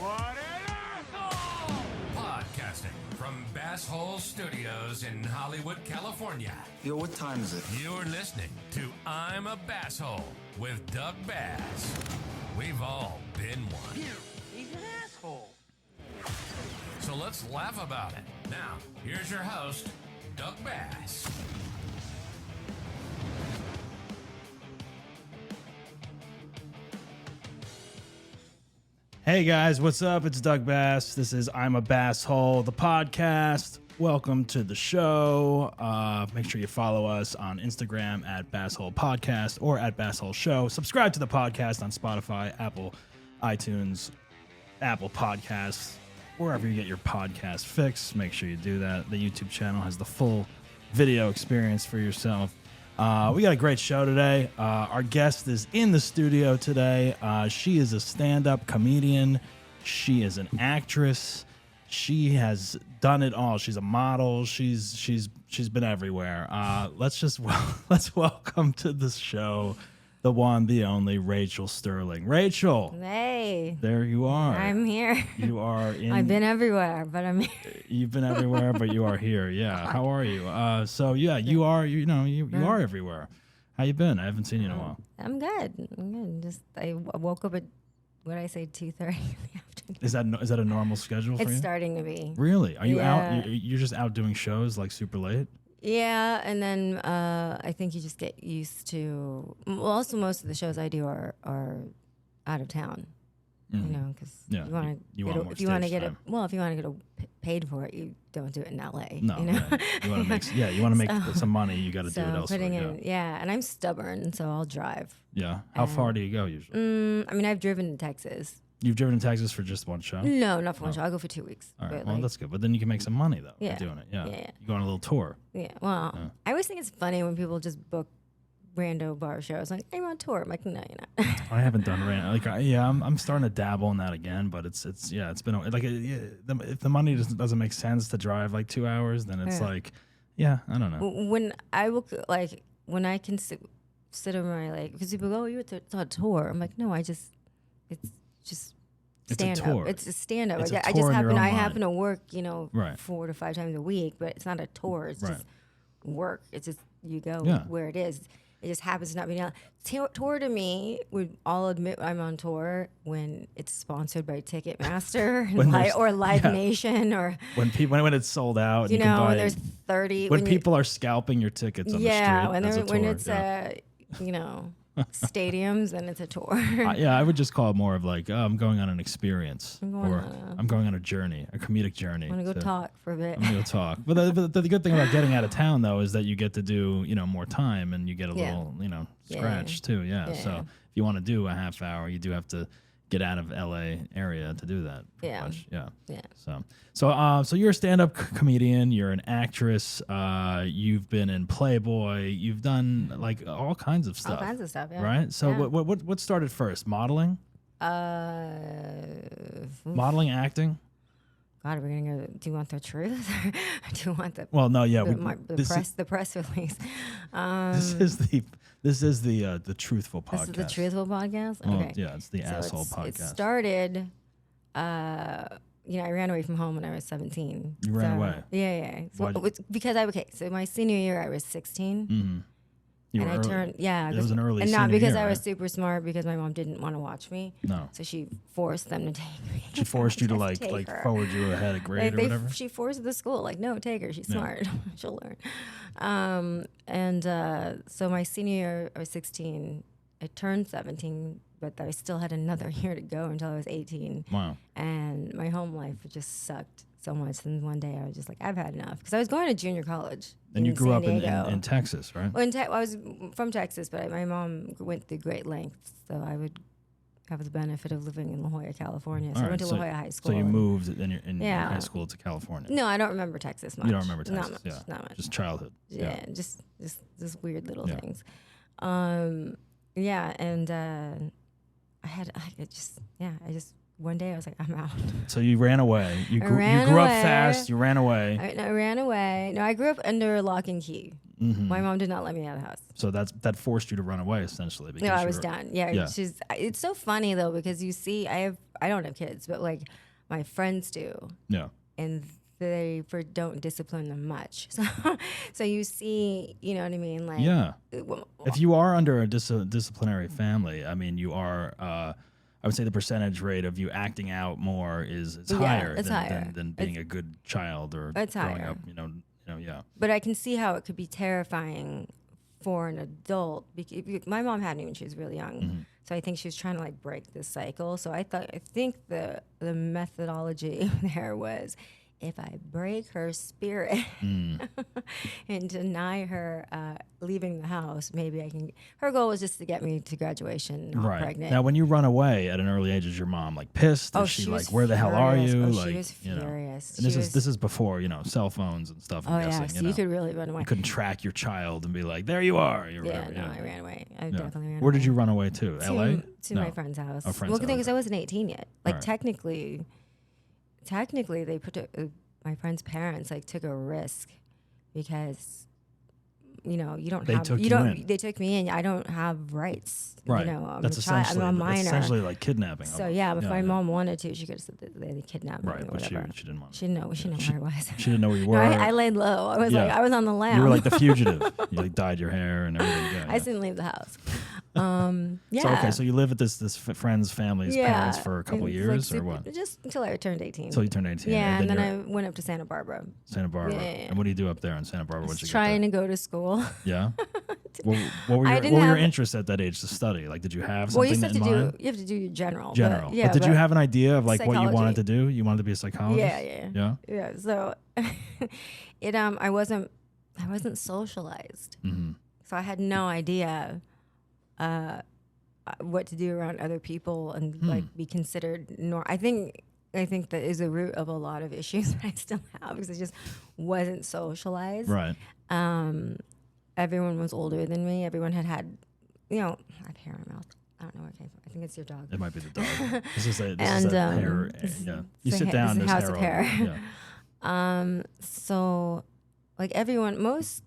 What an asshole! Podcasting from Basshole Studios in Hollywood, California. Yo, what time is it? You're listening to I'm a Basshole with Doug Bass. We've all been one. He's an asshole. So let's laugh about it. Now, here's your host, Doug Bass. Hey guys, what's up? It's Doug Bass. This is I'm a Basshole, the podcast. Welcome to the show. Make sure you follow us on Instagram at Basshole Podcast or at Basshole Show. Subscribe to the podcast on Spotify, Apple, iTunes, Apple Podcasts, wherever you get your podcast fix. Make sure you do that. The YouTube channel has the full video experience for yourself. We got a great show today. Our guest is in the studio today. She is a stand-up comedian. She is an actress. She has done it all. She's a model. She's been everywhere. Let's welcome to the show the one, the only Rachel Sterling. Rachel. Hey. There you are. I'm here. You are in. I've been everywhere, but I'm here. You've been everywhere, but you are here. Yeah. How are you? You are. You are everywhere. How you been? I haven't seen you in a while. I'm good. Just I woke up at what did I say 2:30 in the afternoon. Is that a normal schedule for you? It's starting to be. Really? Are you Yeah. out? You're just out doing shows like super late? Yeah, and then I think you just get used to. Well, also most of the shows I do are out of town. You know, because Yeah, you want to if you want to get paid for it, you don't do it in LA. No, you know? right. You want to make some money. You got to do it elsewhere. putting in, and I'm stubborn, so I'll drive. Yeah. How far do you go usually? I mean, I've driven to Texas. You've driven to Texas for just one show? No, not for one show. I'll go for 2 weeks. All right. But, Well, like, that's good. But then you can make some money though Yeah. by doing it. Yeah. Yeah. You go on a little tour. yeah. Well, I always think it's funny when people just book rando bar shows. Like, I'm on tour. I'm like, no, you're not. I haven't done I'm starting to dabble in that again, but it's been like if the money doesn't make sense to drive like 2 hours, then it's like, I don't know. When I will, like, when I can sit on my, because people go, oh, you're on a tour. I'm like, no, it's just stand It's a tour. up. It's a stand up. It's a I tour in your own mind. happen to work, Right. 4 to 5 times a week, but it's not a tour. It's Right. just work. It's just you go Yeah. where it is. It just happens to not be now. Tour to me, I'll admit I'm on tour when it's sponsored by Ticketmaster or Live Nation or When it's sold out, you can know buy when there's 30 when people are scalping your tickets on the street. when it's stadiums and it's a tour. I would just call it more of like, I'm going on an experience, I'm going on a journey, a comedic journey. I'm gonna go talk for a bit. I'm gonna go talk. But the good thing about getting out of town though is that you get to do more time and you get a little scratch too. Yeah. So if you want to do a half hour, you do have to get out of LA area to do that. Yeah. Much. Yeah. Yeah. So you're a stand-up comedian. You're an actress. You've been in Playboy. You've done like all kinds of stuff. All kinds of stuff. Yeah. Right. So Yeah. what started first? Modeling. Modeling, acting. God, we're gonna go. Do you want the truth? Or do you want the? Well, no, yeah. The press release. This is the truthful podcast. This is the truthful podcast. Well, Okay. yeah, it's the asshole podcast. It started. I ran away from home when I was 17. You ran away? Yeah. So so my senior year I was 16. Mm-hmm. And I turned, It was an early and not senior because year, I was right? super smart, because my mom didn't want to watch me. No. So she forced them to take me. She forced you to Just like take her. forward you ahead a grade or whatever. She forced the school, like, no, take her. She's smart. She'll learn. So my senior year, I was 16. I turned 17, but I still had another year to go until I was 18. Wow. And my home life just sucked so much. And one day I was just like, I've had enough. Because I was going to junior college. And you grew San up Diego. in Texas, right? Well, I was from Texas, but my mom went through great lengths, so I would have the benefit of living in La Jolla, California. So I went to La Jolla High School. So you moved in high school to California. No, I don't remember Texas much. You don't remember Texas? Not much. Not much. Just childhood. Yeah, just weird little Yeah. things. And I just one day I was like, I'm out. So you ran away. You grew ran up away. fast. You ran away. I ran away. No, I grew up under lock and key. My mom did not let me out of the house. So that forced you to run away essentially. Because No, I was done. Yeah, Yeah. It's so funny though because you see, I don't have kids, but like my friends do, Yeah. and they don't discipline them much. So you see, you know what I mean? Like, Yeah. If you are under a disciplinary family, I mean, you are. I would say the percentage rate of you acting out more is higher, than being a good child or growing up. You know, yeah. But I can see how it could be terrifying for an adult. Because my mom had me when she was really young, so I think she was trying to like break this cycle. So I think the methodology there was, if I break her spirit and deny her leaving the house, maybe I can. Her goal was just to get me to graduation, not pregnant. Now, when you run away at an early age, is your mom like pissed? Is she like, where the hell are you? Oh, she was furious. And this is before cell phones and stuff. I'm guessing, so you could really run away. You couldn't track your child and be like, there you are. I ran away. I definitely ran away. Where did you run away to? L.A. To my friend's house. Oh, friend's well, house. because I wasn't 18 yet. Like Right. technically, they put my friend's parents like took a risk because you don't have took you you don't in. they took me in. I don't have rights. Right. You know, I'm That's a child. I'm a minor. That's essentially like kidnapping. So almost. if my mom wanted to, she could have said that they kidnapped me Right, or but she whatever. didn't want. She didn't know. She didn't know where I was. She didn't know where you No, were. I laid low. I was Yeah. like, I was on the lam. You were like the fugitive. You like dyed your hair and everything. Yeah, I didn't leave the house. Yeah. So okay, so you live at this friend's family's parents for a couple It's years like or what? Just until I turned 18. Until you turned 18. Yeah, and then you're I went up to Santa Barbara. Santa Barbara. Yeah. And what do you do up there in Santa Barbara? Once you Trying get to go to school. there? Yeah. What were I your interests at that age to study? Like, did you have something you have in to mind? you have to do your general. General. But, But did you have an idea of like what you wanted Psychology. to do? You wanted to be a psychologist? Yeah. Yeah. So I wasn't socialized. Mm-hmm. So I had no idea what to do around other people and like be considered I think that is the root of a lot of issues that I still have because I just wasn't socialized. Right. Everyone was older than me. Everyone had I have hair in my mouth. I don't know where it came from. I think it's your dog. It might be the dog. This is a And, hair. Yeah. You sit down. This is There's a house hair. of all hair. over. Yeah. So like everyone, most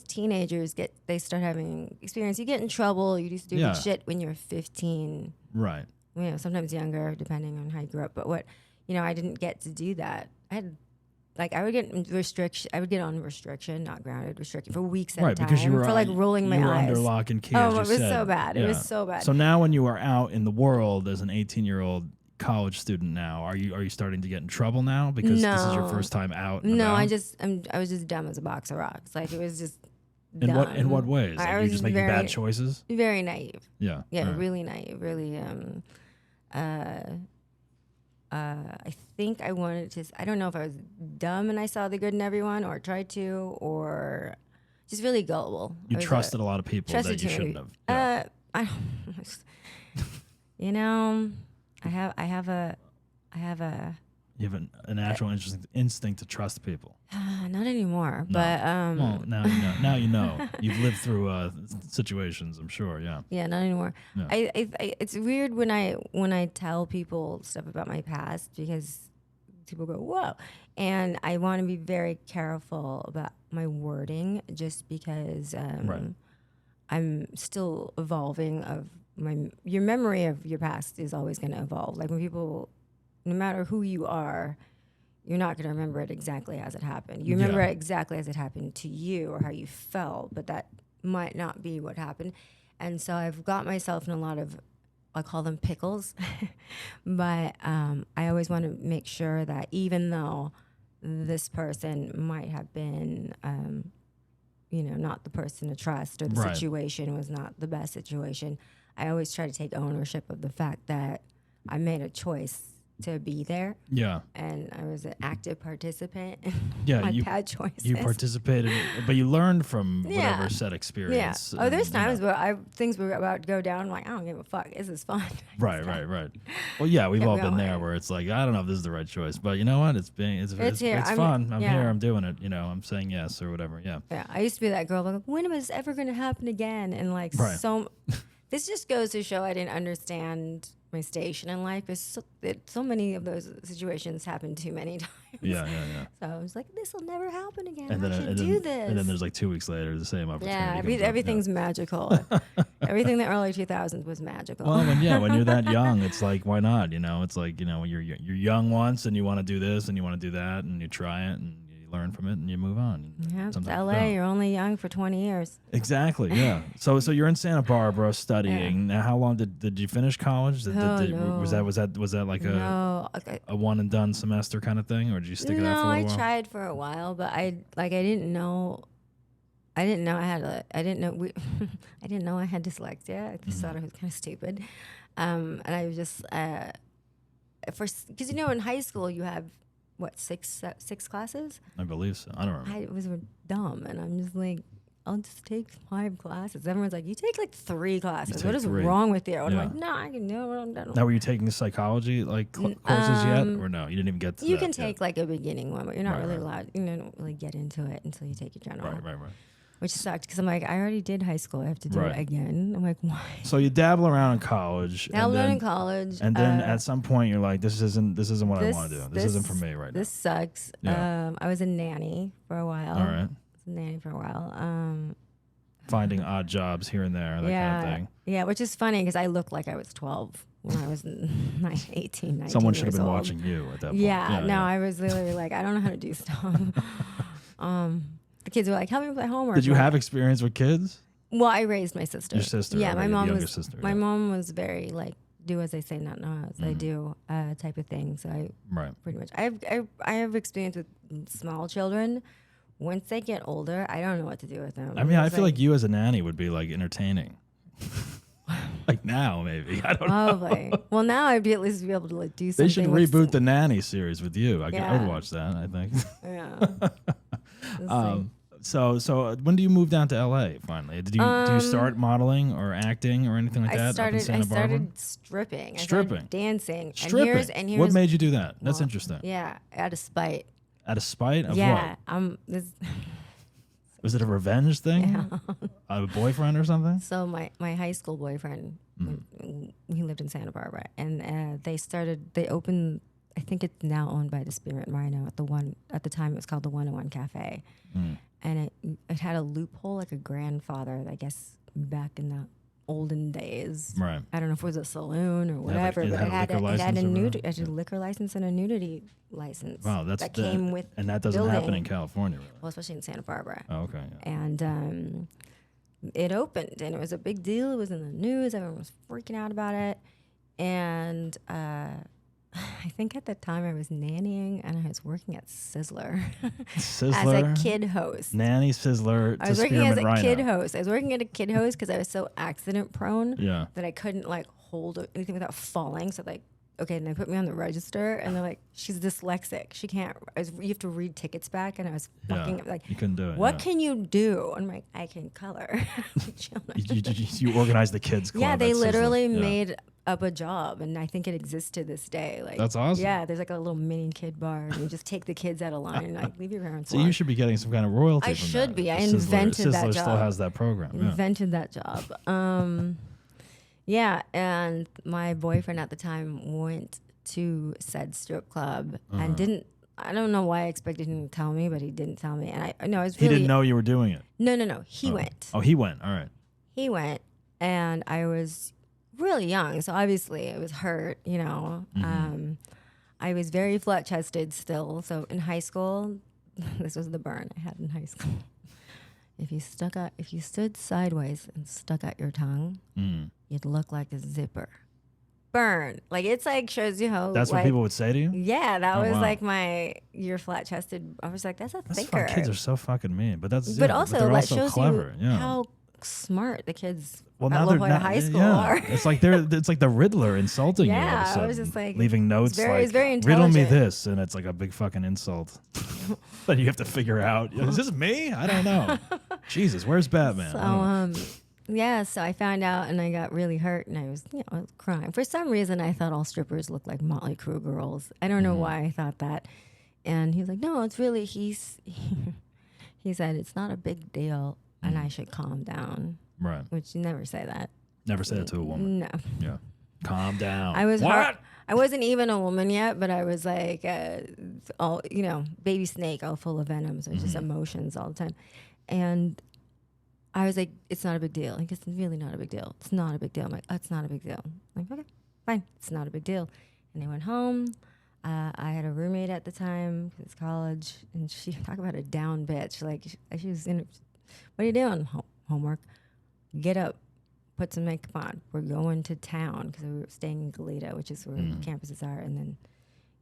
teenagers start having experience. You get in trouble. You do stupid shit when you're 15. Right. Sometimes younger, depending on how you grew up. But I didn't get to do that. I would get restriction. I would get on restriction, not grounded, restriction for weeks at a time. Because you were for like rolling my you were eyes. under lock and key. Oh, as you it was said. so bad. Yeah. It was so bad. So now, when you are out in the world as an 18-year-old college student, now are you starting to get in trouble now because this is your first time out? And No, about? I was just dumb as a box of rocks. Like it was just. In dumb. what ways? I Like, was you just making bad choices? Very naive. Yeah. Yeah, Right. really naive. Really. I think I wanted to. I don't know if I was dumb and I saw the good in everyone, or tried to, or just really gullible. You trusted a lot of people that you shouldn't have. Yeah. I have a. You have a natural instinct to trust people. Not anymore, No. but Well, now you know. Now you know. You've lived through situations, I'm sure. Yeah. yeah, not anymore. Yeah. It's weird when I tell people stuff about my past because people go, "Whoa," and I want to be very careful about my wording just because Right. I'm still evolving. Your memory of your past is always going to evolve. Like when people, no matter who you are, you're not going to remember it exactly as it happened. You remember it exactly as it happened to you or how you felt, but that might not be what happened. And so I've got myself in a lot of, I call them pickles, but I always want to make sure that even though this person might have been, not the person to trust or the Right. situation was not the best situation, I always try to take ownership of the fact that I made a choice to be there, Yeah. and I was an active participant in Yeah, my you- bad choices. You participated, but you learned from Yeah. whatever set Yeah. experience. Oh, there's and, you know. times where things were about to go down. I'm like, I don't give a fuck. This is fun. Right. Well, yeah, we've Kept all been there going. where it's like, I don't know if this is the right choice, but you know what? It's here. fun. I'm Yeah. here. I'm doing it. I'm saying yes or whatever. Yeah. Yeah, I used to be that girl. Like, when is this ever going to happen again? And like, Right. so this just goes to show I didn't understand my station in life. Is so many of those situations happen too many times. Yeah. So I was like, this will never happen again. And then, I should and do then, this. and then there's like 2 weeks later, the same opportunity. yeah, comes up. everything's magical. Everything in the early 2000s was magical. Well, when you're that young, it's like, why not? You know, it's like, you know, when you're young once and you want to do this and you want to do that and you try it and you learn from it and you move on. Yeah, it's Sometimes you LA. don't. You're only young for 20 years. Exactly. Yeah. So you're in Santa Barbara studying. Now, how long did you finish college? No. Was that like No, a one and done semester kind of thing, or did you stick it out for a no, little I while? tried for a while, but I didn't know. I didn't know I had dyslexia. I just thought it was kind of stupid, and I was just because in high school you have what six classes. I believe so. I don't remember. I was dumb, and I'm just like, I'll just take 5 classes. Everyone's like, you take like 3 classes. take What is 3. wrong with you? And Yeah. I'm like, no, I can do it. Now, were you taking psychology courses yet, or no? You didn't even get to You that can yet? take like a beginning one, but you're not Right, really right. allowed. You don't really get into it until you take your general. Right. Which sucked because I'm like, I already did high school. I have to do Right. it again. I'm like, why? So you dabble around in college. Now and I'm then, in college. And then at some point you're like, this isn't what I want to do. This isn't for me right This sucks. Yeah. I was a nanny for a while. now. All right. I was a nanny for a while. Finding odd jobs here and there, that kind of thing. Yeah, which is funny because I looked like I was 12 when I was 18, 19 Someone should have years been old. watching you at that point. Yeah, no, I was literally like, I don't know how to do stuff. The kids were like, help me with my homework. Did you I'm like, have experience with kids? Well, I raised my sister. Your sister, Yeah, right, my your mom younger was. sister, My yeah. mom was very like, do as I say, not know as I do, type of thing. So I Right. pretty much. I have experience with small children. Once they get older, I don't know what to do with them. I mean, I It's feel like you as a nanny would be like entertaining. Like now, maybe. I don't know. probably. Well, now I'd be at least be able to like do something. They should with reboot the nanny series with you. I would Yeah. watch that, I think. Yeah. It's like- So when do you move down to LA finally? Do you start modeling or acting or anything like I that up in started. I Santa Barbara? started stripping. I Stripping? started dancing. Stripping. And here's What made you do that? That's well, interesting. Yeah, out of spite. Out of spite of Yeah, what? this. Was it a revenge thing? A boyfriend or something? So my high school boyfriend, he lived in Santa Barbara, and they opened. I think it's now owned by the Spirit Rhino. At the time it was called the 101 Cafe, and it had a loophole like a grandfather. I guess back in the olden days. Right. I don't know if it was a saloon or like- whatever, it but had a liquor license or whatever? it had a liquor license and a nudity license. Wow, that came with and that doesn't happen building. in California, really. Well, especially in Santa Barbara. Oh, okay. Yeah. And it opened, and it was a big deal. It was in the news. Everyone was freaking out about it. And I think at the time I was nannying, and I was working at Sizzler Sizzler, as a kid host. nanny, Sizzler, I was to working as Spearmint a Rhino. kid host. I was working at a kid host because I was so accident prone Yeah. that I couldn't like hold anything without falling. So like, okay, and they put me on the register, and they're like, she's dyslexic. She can't. You have to read tickets back, and I was fucking like, You couldn't do it. what yeah. can you do? I'm like, I can color. You organized the kids club. Yeah, they at Sizzler. literally Yeah. made up a job, and I think it exists to this day. Like, That's awesome. Yeah, there's like a little mini kid bar, and you just take the kids out of line and like leave your parents So alone. you should be getting some kind of royalty. I from should that. be. I Sizzler- invented that Sizzler still job. has that program. Yeah. Invented that job. Yeah, and my boyfriend at the time went to said strip club Uh-huh. and didn't. I don't know why I expected him to tell me, but he didn't tell me. And I know I was He really. didn't know you were doing it. No. He went. Oh, he went. All right. He went, and I was really young, so obviously I was hurt. I was very flat chested still. So in high school, this was the burn I had in high school. If you stood sideways and stuck out your tongue, you'd look like a zipper. Burn. Like it's like shows you how. That's what like, people would say to you. Yeah, that Oh, was wow. like you're flat chested. I was like, that's a That's thinker. fun. Kids are so fucking mean, but that's but yeah, also they're that also shows clever. you Yeah. how smart the kids Well, at now La they're Jolla not, High School yeah. are. It's like it's like the Riddler insulting you all of a Yeah, I sudden. was just like, leaving notes it's very riddle me intelligent. this, and it's like a big fucking insult. But you have to figure out, is this me? I don't know. Jesus, where's Batman? I don't know. So yeah, so I found out and I got really hurt and I was crying. For some reason I thought all strippers looked like Motley Crue girls. I don't know why I thought that. And he was like, no, it's really he said it's not a big deal and I should calm down. Right. Which you never say that. Never say it to a woman. No. Yeah. Calm down. I was what? I wasn't even a woman yet, but I was like, all baby snake, all full of venom, so just emotions all the time. And I was like, it's not a big deal. Like, it's really not a big deal. It's not a big deal. I'm like, oh, it's not a big deal. I'm like, okay, fine, it's not a big deal. And I went home. I had a roommate at the time, it's college, and she talk about a down bitch. Like she was in. What are you doing? Homework. Get up. Put some makeup on. We're going to town because we were staying in Goleta, which is where campuses are, and then.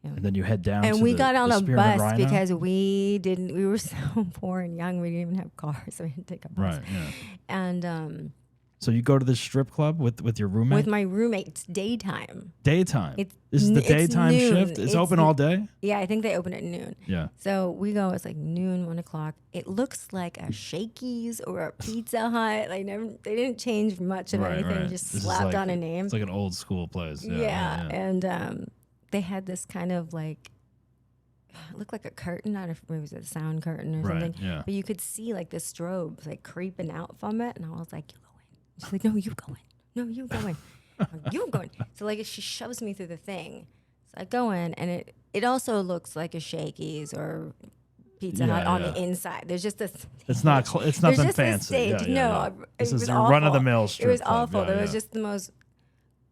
And then you head down. And to we got on a Spearmint bus Rhino? because we were so poor and young. We didn't even have cars, so we had to take a bus. Right. Yeah. And So you go to the strip club with your roommate? with my roommate, it's daytime. Daytime. It's This is the it's daytime noon. shift. It's open all day. Yeah, I think they open at noon. Yeah. So we go. It's like noon, 1 o'clock. It looks like a Shakey's or a Pizza Hut. Like they didn't change much of anything. Right. Just This is slapped like- on a name. It's like an old school place. Yeah. Yeah. And they had this kind of like. It looked like a curtain. I don't know if it was a sound curtain or Right, something. yeah. But you could see like the strobes like creeping out from it, and I was like, "You go in." She's like, "No, you go in. No, you go in. I'm like, you go in." So like she shoves me through the thing. So I go in, and it also looks like a Shakey's or Pizza Yeah, Hut on yeah. the inside. There's just a. It's not. It's There's nothing just a fancy. stage. Yeah, yeah, No, yeah. it This was is a awful. run of the mill strip It was club. awful. Yeah, There was yeah. just the most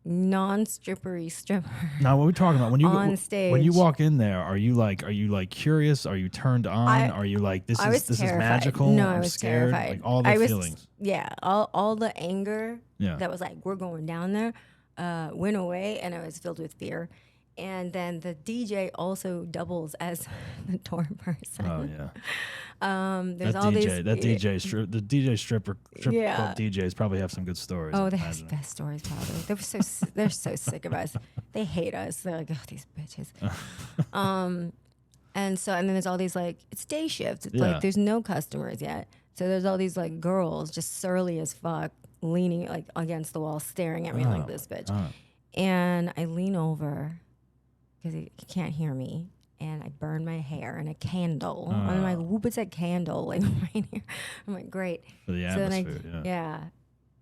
non-strippery stripper. Now, what are we talking about? When you on when stage. you walk in there, are you like curious? Are you turned on? Are you like this I was is terrified. magical? No, I'm I was scared. terrified. Like all the I was, feelings. Yeah, all the anger Yeah. that was like, we're going down there, went away, and I was filled with fear. And then the DJ also doubles as the tour person. Oh yeah. There's That all DJ, these. the DJ strip Yeah. club DJs probably have some good stories. Oh, I they have imagine. the best stories probably. They're so sick of us. They hate us. They're like, oh, these bitches. And then there's all these like, it's day shift. It's Yeah. like there's no customers yet. So there's all these like girls just surly as fuck, leaning like against the wall, staring at me like this bitch. And I lean over because he can't hear me. And I burn my hair in a candle. And I'm like, whoop, it's a candle like right here. I'm like, great. For the So atmosphere. then Yeah.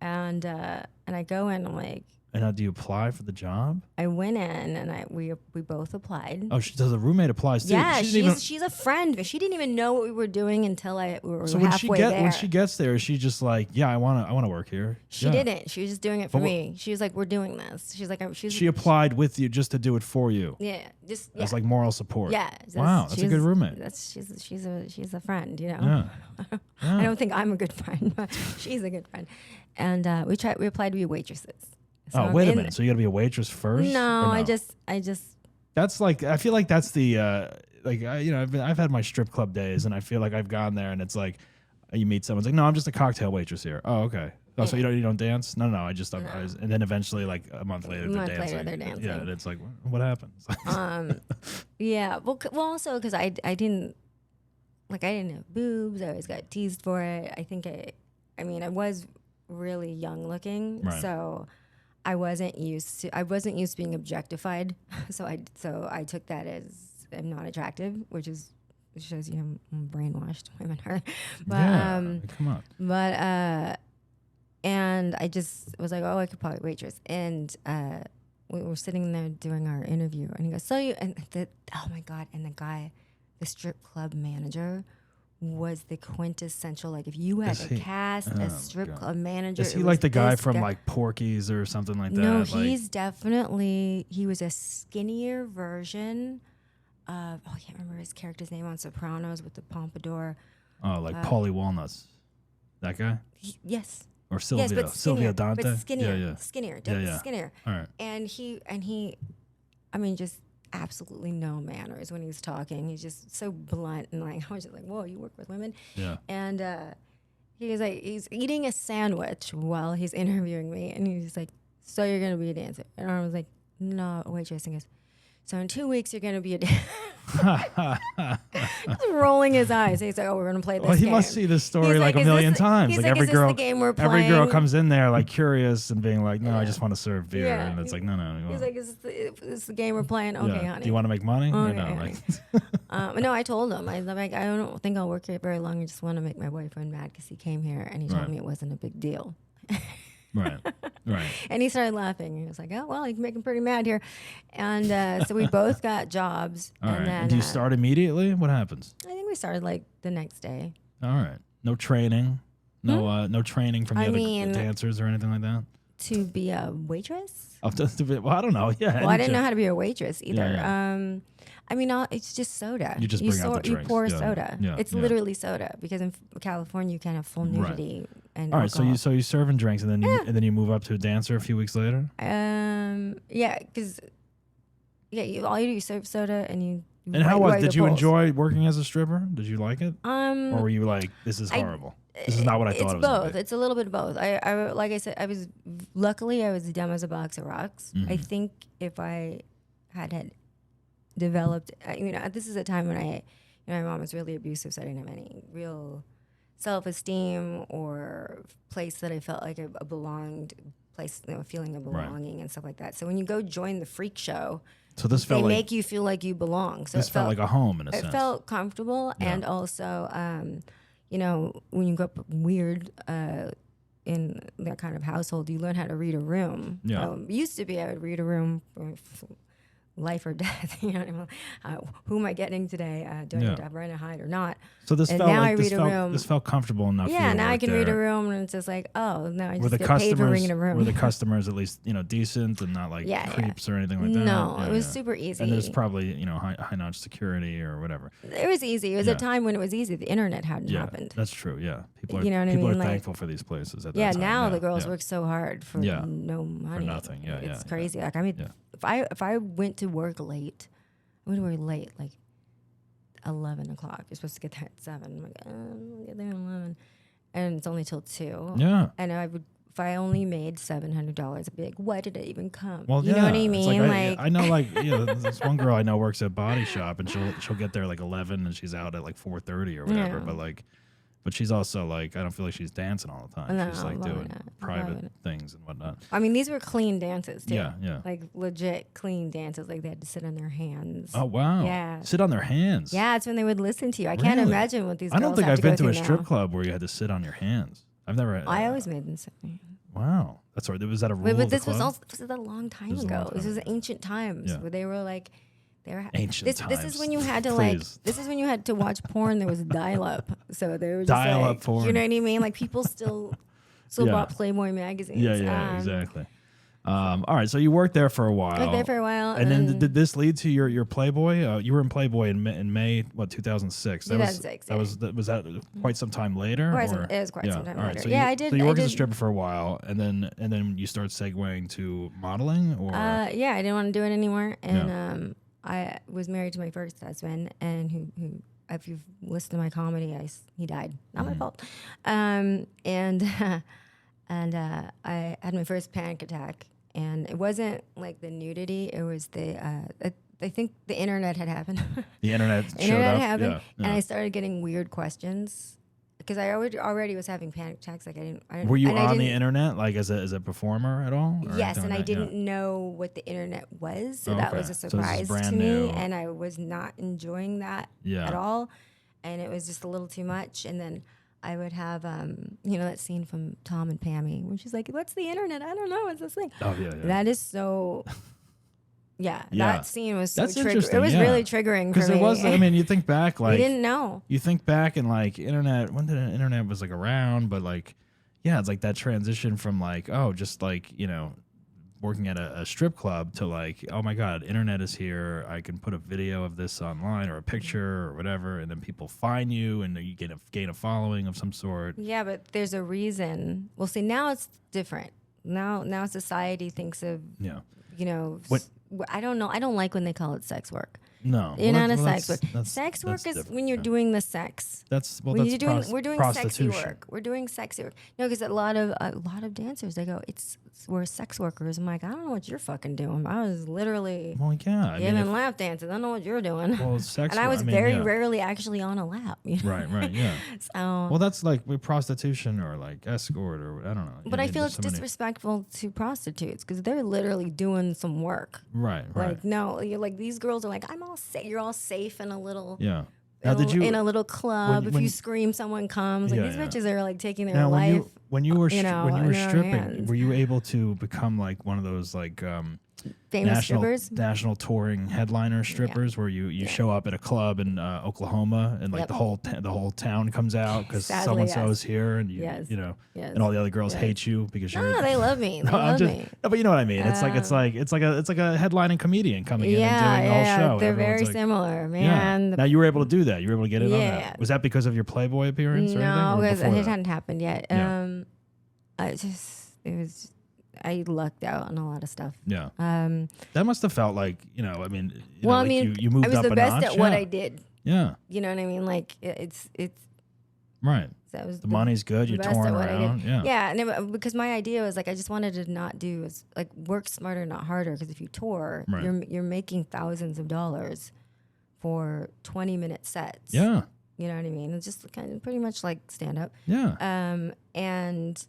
And I go in. I'm like, And now, do you apply for the job? I went in and we both applied. Oh, does the roommate applies too? Yeah, She didn't she's a friend, but she didn't even know what we were doing until we were so halfway there. when she gets there, is she just like, yeah, I want to work here? She Yeah. didn't. She was just doing it for But me. She was like, "We're doing this." She's like, She applied with you just to do it for you. yeah, just As like moral support. yeah. Wow, that's a she's- good roommate. She's a friend, you know. Yeah. I don't think I'm a good friend, but she's a good friend. And we applied to be waitresses. So Oh, I'm wait a in- minute. So you got to be a waitress first? No, or I just That's like, I feel like that's the I've had my strip club days, and I feel like I've gone there, and it's like you meet someone's like, no, I'm just a cocktail waitress here. Oh, okay. Oh, so you don't dance? No, I just I was, and then eventually like a month later they're dancing. Yeah, and it's like, what happens? yeah. Well, also because I didn't have boobs. I always got teased for it. I think I was really young looking, Right. so I wasn't used to being objectified. So I took that as I'm not attractive, which shows you I'm brainwashed. Women are, but Yeah, come on. but and I just was like, oh, I could probably waitress. And we were sitting there doing our interview, and he goes, so you, oh my God. And the strip club manager was the quintessential, like if you had to cast a strip club manager. Is he it like was the guy this from like Porky's or something like that? No, Like, he was a skinnier version of, I can't remember his character's name on Sopranos with the pompadour. oh, like Paulie Walnuts. That guy? Yes. Or Silvio? Yes, but Silvio skinnier, Dante? but skinnier, Yeah. skinnier, Yeah. skinnier. All right. And he, just absolutely no manners when he's talking. He's just so blunt, and like I was just like, whoa, you work with women? Yeah. And he was like, he's eating a sandwich while he's interviewing me, and he's like, so you're gonna be a dancer? And I was like, no, a waitress. And he goes, so in 2 weeks you're gonna be a dancer. Just rolling his eyes. He's like, oh, we're gonna play this Well, he game. must see this story He's like a is this million the- times. he's Like every is this girl, the game we're every girl playing? comes in there like curious and being like, no, I just want to serve beer, Yeah. and it's like, no. He's like, is this the game we're playing? Okay, yeah. honey. Do you want to make money? Or Okay, no, honey. like, No, I told him. I don't think I'll work here very long. I just want to make my boyfriend mad because he came here and he told Right. me it wasn't a big deal. Right. Right. And he started laughing. He was like, oh, well, you can make him pretty mad here. And so we both got jobs. All right. and then And do you start immediately? What happens? I think we started like the next day. All right. No training. No training from the I other mean- dancers or anything like that. To be a waitress? Well, I don't know. Yeah. Well, I didn't know how to be a waitress either. Yeah. I mean, it's just soda. You just bring out the You drinks. pour Yeah. soda. Yeah. It's Yeah. literally soda because in California you can't have full nudity and All right. alcohol. So you serving drinks and then you move up to a dancer a few weeks later. Yeah, because all you do is serve soda and you. And how wipe did the you poles. enjoy working as a stripper? Did you like it? Or were you like, this is horrible? This is not what I thought it was. It's gonna both. be. It's a little bit of both. I like I said, luckily I was dumb as a box of rocks. Mm-hmm. I think if I had developed, this is a time when my mom was really abusive, so I didn't have any real self-esteem or place that I felt like I belonged, place, feeling of belonging and stuff like that. So when you go join the freak show, So this felt they like make you feel like you belong. So this felt like a home in a it sense. felt comfortable, and also, when you grow up weird in that kind of household, you learn how to read a room. Yeah. Used to be I would read a room for life or death. Who am I getting today? Do I need to run and hide or not? So this And felt now like I this read a felt, room. this felt comfortable enough. Yeah, for you to now I work can read a there. room, and it's just like, oh, now I Were just the get paid for customers reading a room. were the customers at least decent and not like creeps or anything like that? No, Yeah, it was yeah. super easy. And there's probably high notch security or whatever. It was easy. It was a time when it was easy. The internet hadn't Yeah, happened. that's true. Yeah, people are You know what I people mean? are Like- thankful for these places at that Yeah, time. now the girls yeah. work so hard for Yeah. no money. nothing. Yeah, It's yeah, crazy. Like, I mean, Yeah. if I went to work late, I went to work late, like 11 o'clock. You're supposed to get there at 7. I'm like, I'll get there at 11. And it's only till 2. Yeah. And if I only made $700, I'd be like, why did it even come? Well, you yeah. know what I It's mean? like, I know, like, this one girl I know works at Body Shop, and she'll get there like 11, and she's out at like 4:30 or whatever. Yeah. But she's also like, I don't feel like she's dancing all the time. No, she's like probably doing not. private Probably things and whatnot. I mean, these were clean dances, too. Yeah, yeah. Like, legit clean dances. Like, they had to sit on their hands. Oh wow! Yeah. Sit on their hands. Yeah, it's when they would listen to you. I can't Really? imagine what these I girls don't think have I've been go to a through strip now. club where you had to sit on your hands. I've never. I always made them sit. Wow, that's right. Was that a rule? But of the this was club? also this was a long time This was a long ago. This time was ago. ancient times Yeah. where they were like, Ancient this times. is when you had to Please. this is when you had to watch porn. There was dial up, so they were just Dial-up like, porn. You know what I mean? Like people still Yeah. bought Playboy magazines. Yeah, exactly. All right, so you worked there for a while. Worked there for a while, and then did this lead to your Playboy? You were in Playboy in May 2006. That 2006, was that quite some time later. It was quite some time all right, later. So Yeah, you, I did- So you I worked as a did- stripper for a while, and then you start segueing to modeling, or yeah, I didn't want to do it anymore, and I was married to my first husband, and who if you've listened to my comedy, he died. Not my fault. And I had my first panic attack, and it wasn't like the nudity; it was I think the internet had happened. the internet showed internet up. happened, Yeah, and yeah. I started getting weird questions because I already was having panic attacks. Like I didn't. Were you and I on the didn't- internet like as a performer at all? or Yes, anything and like I that? Yeah. didn't know what the internet was, so that Okay. was a So this is surprise brand to me, new. and I was not enjoying that Yeah. at all, and it was just a little too much. And then I would have, that scene from Tom and Pammy when she's like, "What's the internet? I don't know. What's this thing?" Oh yeah, yeah. That is so. Yeah, Yeah. that scene was so That's triggering. interesting, It was yeah. really triggering for Because me. it was. I mean, you think back, we like didn't know. you think back and like internet. When did the internet was like around? But like, yeah, it's like that transition from like just like working at a strip club to like, oh my God, internet is here. I can put a video of this online or a picture or whatever, and then people find you and you gain a following of some sort. Yeah, but there's a reason. Well, see, now it's different. Now society thinks of Yeah. What I don't know. I don't like when they call it sex work. No, You're not a that's- sex work. that's- Sex work that's is different, when you're yeah. doing the sex. That's When that's you're doing, we're doing sexy prostitution. work. We're doing sexy work. No, because a lot of dancers they go, we're sex workers. I'm like, I don't know what you're fucking doing. I was literally Well, yeah, I mean, giving if- lap dances. I don't know what you're doing. well, sex. and I was mean, very yeah. rarely actually on a lap. Right, yeah. So, Well, that's like with prostitution or like escort or I don't know. but I feel there's it's so many- disrespectful to prostitutes because they're literally doing some work. Right. Like no, you're like these girls are like I'm all safe. You're all safe in a little Yeah. Now, did you in a little club? when- If when- you scream, someone comes. Like Yeah, these yeah. bitches are like taking their now life. when you were you know, when you were in their stripping, hands. were you able to become like one of those like Famous strippers. national touring headliner strippers where you show up at a club in Oklahoma and like Yep. the whole town comes out because Sadly, someone so yes. is here and Yes. you know Yes. and all the other girls Yes. hate you because you're No, they love me. They No, love me. no, but you know what I mean. It's like a headlining comedian coming in and doing the whole show. They're Everyone's very like, similar, Yeah. man. Now you were able to do that. You were able to get in on Yeah. that. Was that because of your Playboy appearance or No, anything? Or because before it that? hadn't happened yet. Yeah. I lucked out on a lot of stuff. Yeah. Um, That must have felt like, you know, I mean, you well, know, I like mean, you moved I was up the a best notch. at what Yeah. I did. Yeah. You know what I mean? Like it's Right. that was The money's good. You're best touring at what I did. around. Yeah. Yeah, and because my idea was like I just wanted to not do is like work smarter, not harder. Because if you tour, Right. you're making thousands of dollars for 20-minute sets. Yeah. You know what I mean? It's just kind of pretty much like stand up. Yeah. And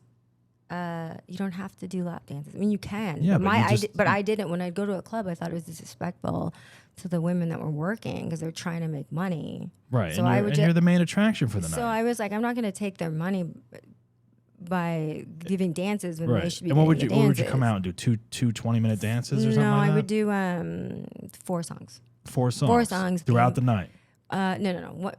you don't have to do lap dances. I mean, you can. Yeah, but but I didn't. When I'd go to a club, I thought it was disrespectful to the women that were working because they're trying to make money. Right. So and you're the main attraction for the So night. I was like, I'm not going to take their money by giving dances when they Right. should be And what would giving you the what would you dances. come out and do? Two 20-minute dances or something No, like I that? would do 4 songs. Four songs. 4 songs throughout themed. the night. No. What?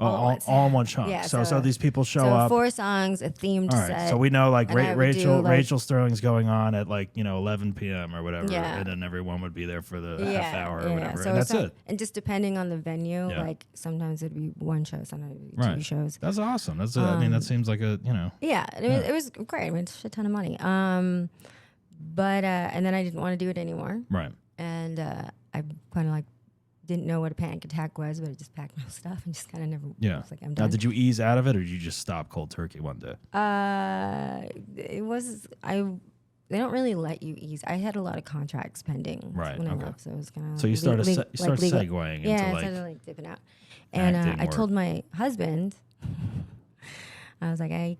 all at once. All in one chunk. Yeah, so these people show so up. 4 songs, a themed All right. set. So we know like and I would do, like- Rachel Sterling's going on at like, 11 p.m. or whatever. Yeah. And then everyone would be there for the half hour or whatever. So and that's it. And just depending on the venue, Yeah. like sometimes it'd be 1 show, sometimes it'd be 2 Right. shows. That's awesome. That's I mean, that seems like a, Yeah, it was great. I made a shit ton of money. But and then I didn't want to do it anymore. right. And I kind of like didn't know what a panic attack was, but I just packed my stuff and just kind of never. Yeah. I was like, I'm Now, done. did you ease out of it or did you just stop cold turkey one day? It was They don't really let you ease. I had a lot of contracts pending Right, when I okay. left, so it was kind of. So you started segueing Yeah, I into started like, like dipping out, and acting I told work. my husband, I was like, I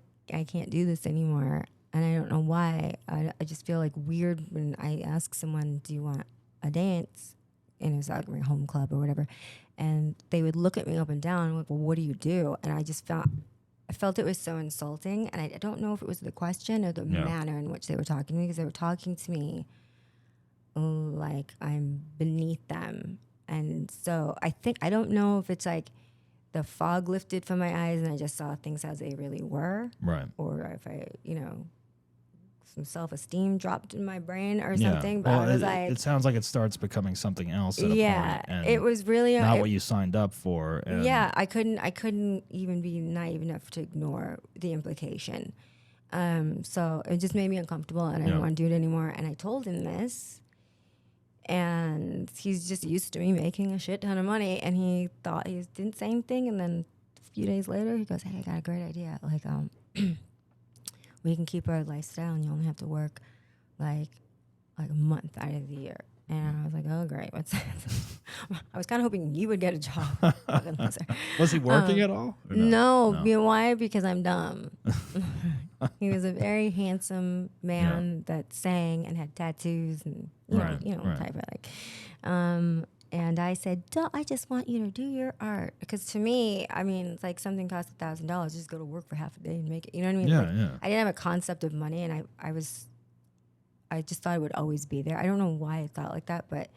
can't do this anymore, and I don't know why. I just feel like weird when I ask someone, "Do you want a dance?" And it was like my home club or whatever, and they would look at me up and down. I'm like, well, what do you do? And I just felt it was so insulting, and I don't know if it was the question or the Yeah. manner in which they were talking to me, because they were talking to me like I'm beneath them. And so I don't know if it's like the fog lifted from my eyes and I just saw things as they really were, right. or if some self-esteem dropped in my brain or Yeah. something. But Well, I was it sounds like it starts becoming something else at a yeah, point, and it was really not what you signed up for. And yeah, I couldn't even be naive enough to ignore the implication. So it just made me uncomfortable, and I didn't Yeah. want to do it anymore. And I told him this, and he's just used to me making a shit ton of money, and he thought he didn't say anything. And then a few days later, he goes, "Hey, I got a great idea. Like, we can keep our lifestyle, and you only have to work like a month out of the year." And I was like, "Oh, great! What's that?" I was kind of hoping you would get a job. Fucking loser. Was he working at all? Or No. You know why? Because I'm dumb. He was a very handsome man that sang and had tattoos and Right. type of like. And I said, I just want you to do your art, because to me, I mean, it's like something costs $1,000. Just go to work for half a day and make it. You know what I mean? Yeah, Like, yeah. I didn't have a concept of money, and I just thought it would always be there. I don't know why I thought like that, but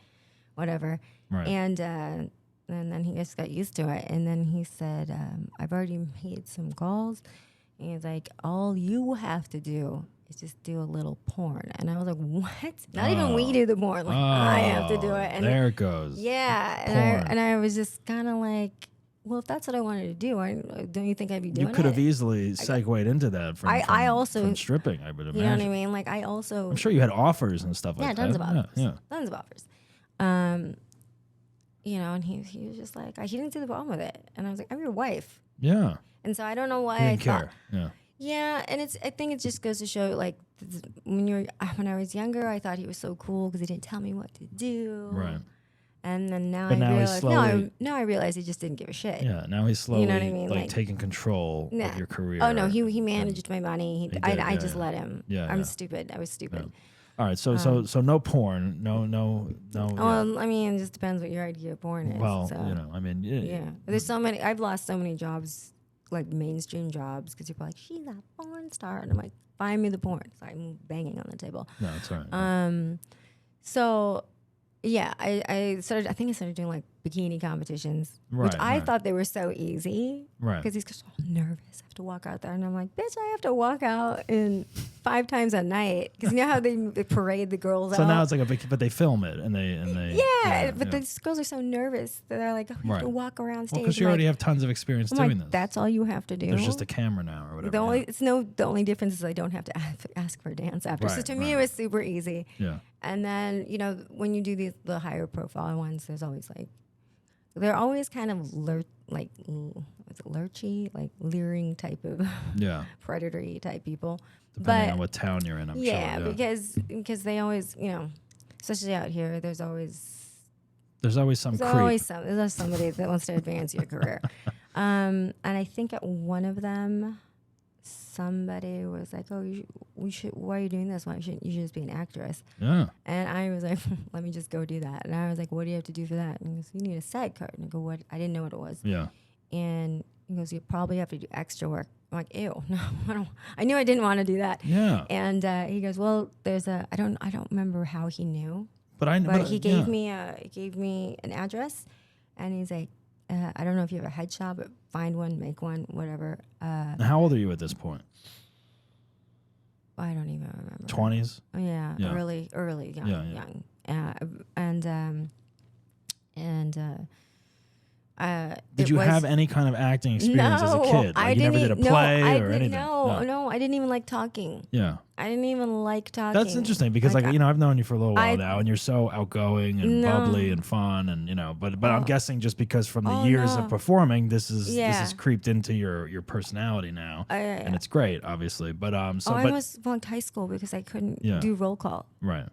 whatever. Right. And then he just got used to it. And then he said, I've already made some calls. And he's like, all you have to do is just do a little porn. And I was like, what? Not even we do the porn. Like, I have to do it. And there it goes. yeah. Porn. And I was just kind of like, well, if that's what I wanted to do, don't you think I'd be doing it? You could have easily segued into that from stripping, I would imagine. You know what I mean? Like, I also... I'm sure you had offers and stuff like that. Tons of offers. Yeah. Tons of offers. And he was just like, he didn't see the problem with it. And I was like, I'm your wife. Yeah. And so I don't know why He I didn't thought... care. Yeah. Yeah, and I think it just goes to show, like, when I was younger, I thought he was so cool because he didn't tell me what to do. Right. And then now But I now he's realize, slowly- now I realize he just didn't give a shit. Yeah. Now he's slowly what I mean? like Like, taking control Nah. of your career. Oh no, he managed my money. He did, I yeah, just yeah. let him. Yeah, I'm yeah. stupid. I was stupid. All right, so no porn, no. Well, I mean, it just depends what your idea of porn is. Well, so. I mean, yeah. There's so many. I've lost so many jobs, like mainstream jobs, because people are like, she's a porn star, and I'm like, find me the porn. So I'm banging on the table. No, it's all right. So, yeah, I started doing like bikini competitions, which I thought they were so easy. Right. Because he's so nervous. I have to walk out there, and I'm like, bitch, I have to walk out in 5 times a night. Because you know how they parade the girls out? So now it's like a big, but they film it and they. But these girls are so nervous that they're like, oh, you have to walk around stage. Well, because you already have tons of experience doing this. That's all you have to do. There's just a camera now or whatever. The only difference is I don't have to ask for a dance after. So to me, it was super easy. Yeah. And then when you do the higher profile ones, there's always they're always kind of lurchy, like leering type of predatory type people. Depending on what town you're in, I'm sure. Yeah, because they always, especially out here, there's always some creep. There's somebody that wants to advance your career. And I think at one of them, somebody was like, "Oh, why are you doing this? Why shouldn't you just be an actress?" Yeah. And I was like, "Let me just go do that." And I was like, "What do you have to do for that?" And he goes, "You need a SAG card." And I go, "What?" I didn't know what it was. Yeah. And he goes, "You probably have to do extra work." I'm like, "Ew, no, I don't." I knew I didn't want to do that. Yeah. And he goes, "Well, there's I don't remember how he knew, but he gave me an address, and he's like, I don't know if you have a headshot, but find one, make one, whatever." How old are you at this point? I don't even remember. 20s? Yeah. Early, young. Did you have any kind of acting experience as a kid? Like you never did a play or anything? No, I didn't even like talking. Yeah. I didn't even like talking. That's interesting because I've known you for a little while now, and you're so outgoing and bubbly and fun, and but I'm guessing just because from the years of performing, this is creeped into your personality now, and it's great, obviously. But I almost flunked high school because I couldn't do roll call. Right.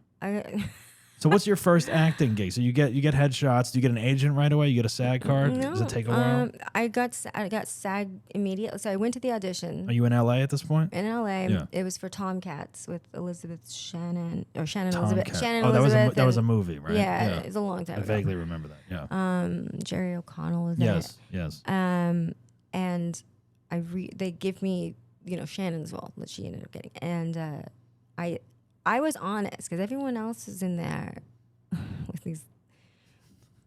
So what's your first acting gig? So you get headshots. Do you get an agent right away? You get a SAG card? No. Does it take a while? I got SAG immediately. So I went to the audition. Are you in LA at this point? In LA. Yeah. It was for Tomcats with Shannon Elizabeth. Elizabeth. That was a movie, right? Yeah, it's a long time I ago. vaguely remember that. Yeah. Jerry O'Connell was in it. Yes. And they give me Shannon's role that she ended up getting, and I was honest because everyone else is in there with these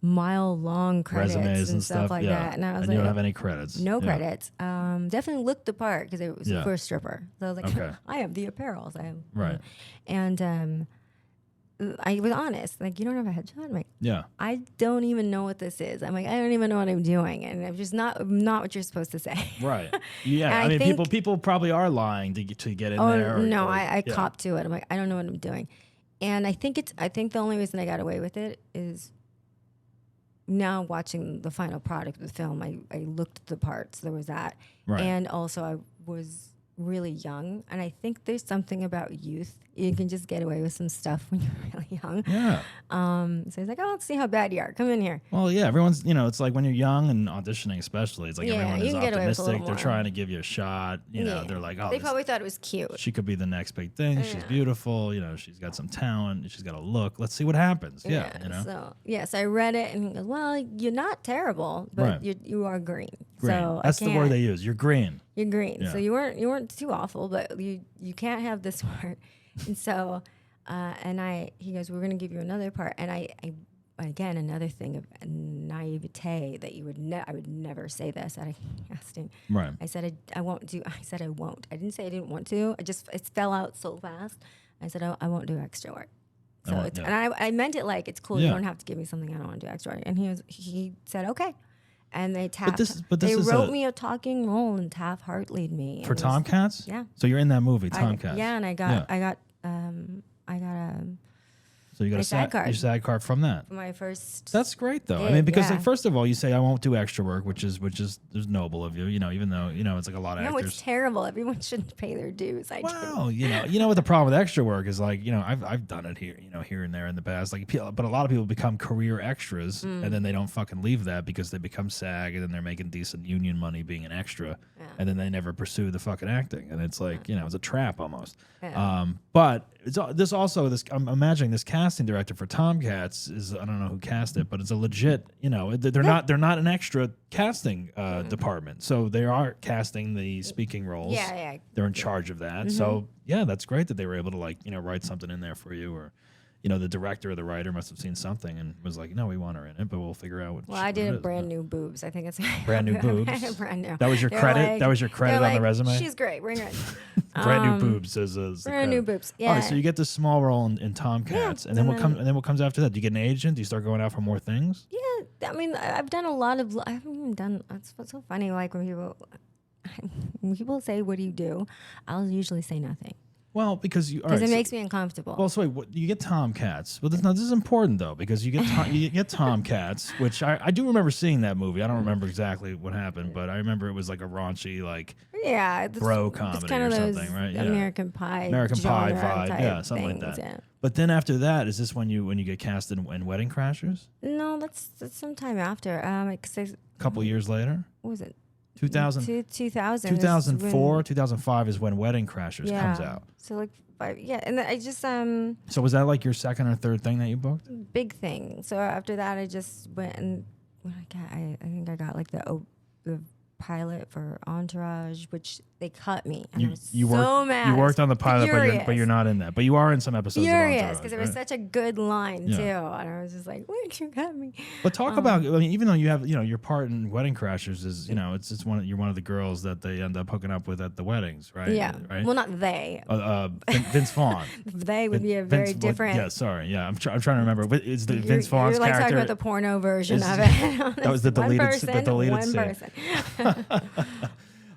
mile-long credits resumes and stuff like that, and I was like, you don't have any credits. No credits. Definitely looked the part because it was for a stripper. So I was like, okay. I have the apparels. Right. And I was honest. Like, you don't have a headshot? I'm like, yeah. I don't even know what this is. I'm like, I don't even know what I'm doing, and I'm just not what you're supposed to say. Right. Yeah. I mean, people probably are lying to get in there. No, I copped to it. I'm like, I don't know what I'm doing, and I think the only reason I got away with it is now watching the final product of the film. I looked at the parts. There was that, right. And also I was really young, and I think there's something about youth. You can just get away with some stuff when you're really young. Yeah. So he's like, "Oh, let's see how bad you are. Come in here." Well, yeah, everyone's, it's like when you're young and auditioning especially, it's like everyone is optimistic. They're trying to give you a shot. They're like, "Oh, they probably thought it was cute. She could be the next big thing. Yeah. She's beautiful. She's got some talent. She's got a look. Let's see what happens." Yeah. So I read it, and he goes, "Well, you're not terrible, but you are green." Green. So that's the word they use. You're green. You're green. Yeah. So you weren't too awful, but you can't have this part. And so, he goes, "We're going to give you another part." And I again, another thing of naivete that I would never say this at a casting. Right. I said, I won't do. I said, I won't. I didn't say I didn't want to. It fell out so fast. I said, I won't do extra work. So and I meant it like, it's cool. You don't have to give me something I don't want to do extra work. And he said, okay. And they tapped. They wrote me a talking role, and Taff Hartley'd me for Tomcats. Yeah. So you're in that movie, Tomcats. And I got So you got My a SAG card. your SAG card from that. My first. That's great though. I gig, mean, because yeah. like, first of all, you say I won't do extra work, which is noble of you. You know, even though it's like a lot of No, actors. it's terrible. Everyone should pay their dues. I do. Well, you know what the problem with extra work is like, I've done it here, here and there in the past. Like, but a lot of people become career extras, and then they don't fucking leave that because they become SAG, and then they're making decent union money being an extra, and then they never pursue the fucking acting, and it's like it's a trap almost. Yeah. But I'm imagining this casting director for Tomcats is, I don't know who cast it, but it's a legit, they're not an extra casting department, so they are casting the speaking roles. Yeah. They're in charge of that. So yeah, that's great that they were able to write something in there for you, or the director or the writer must have seen something and was like, no, we want her in it, but we'll figure out what. Well, I did a brand new boobs. I think it's brand new boobs. Brand new. That was your credit. That was your credit on the resume. She's great. Bring her in. Brand new boobs as brand new boobs. Yeah. All right, so you get this small role in Tomcats, and then what comes after that? Do you get an agent? Do you start going out for more things? Yeah, I mean, I've done a lot of. I haven't even done. It's so funny. Like when people say, "What do you do?" I'll usually say nothing. Well, because it makes me uncomfortable. Well, so wait, you get Tomcats. Well, this is important though, because you get Tomcats, which I do remember seeing that movie. I don't remember exactly what happened, but I remember it was like a raunchy bro comedy kind of or those something, right? American Pie genre vibe, yeah, something like things, that. Yeah. But then after that, is this when you get cast in Wedding Crashers? No, that's sometime after. A couple years later. What was it? 2000. 2004, 2005 is when Wedding Crashers comes out. So like 5, yeah, and then I just So was that like your second or third thing that you booked? big thing. So after that, I just went and I think I got like the pilot for Entourage, which they cut me. And I was so mad. You worked on the pilot, but you're not in that. But you are in some episodes. Furious because right? it was such a good line Yeah. too, and I was just like, "Why did you cut me?" But talk about, I mean, even though you have, your part in Wedding Crashers is, it's you're one of the girls that they end up hooking up with at the weddings, right? Yeah. Right. Well, not they. Vince Vaughn. They would be a very different. Yeah. Sorry. Yeah. I'm trying to remember. But it's the Vince Vaughn's You're like character. talking about the porno version of it. That was the deleted one scene. person.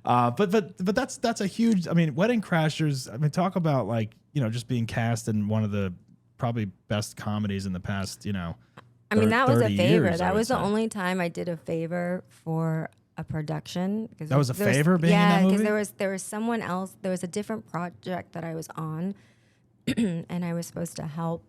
But that's a huge. I mean, Wedding Crashers. I mean, talk about like just being cast in one of the probably best comedies in the past. I mean, that was a 30 favor. years, That was the say. only time I did a favor for a production. That was a there favor being in that movie? because there was someone else. There was a different project that I was on, and I was supposed to help.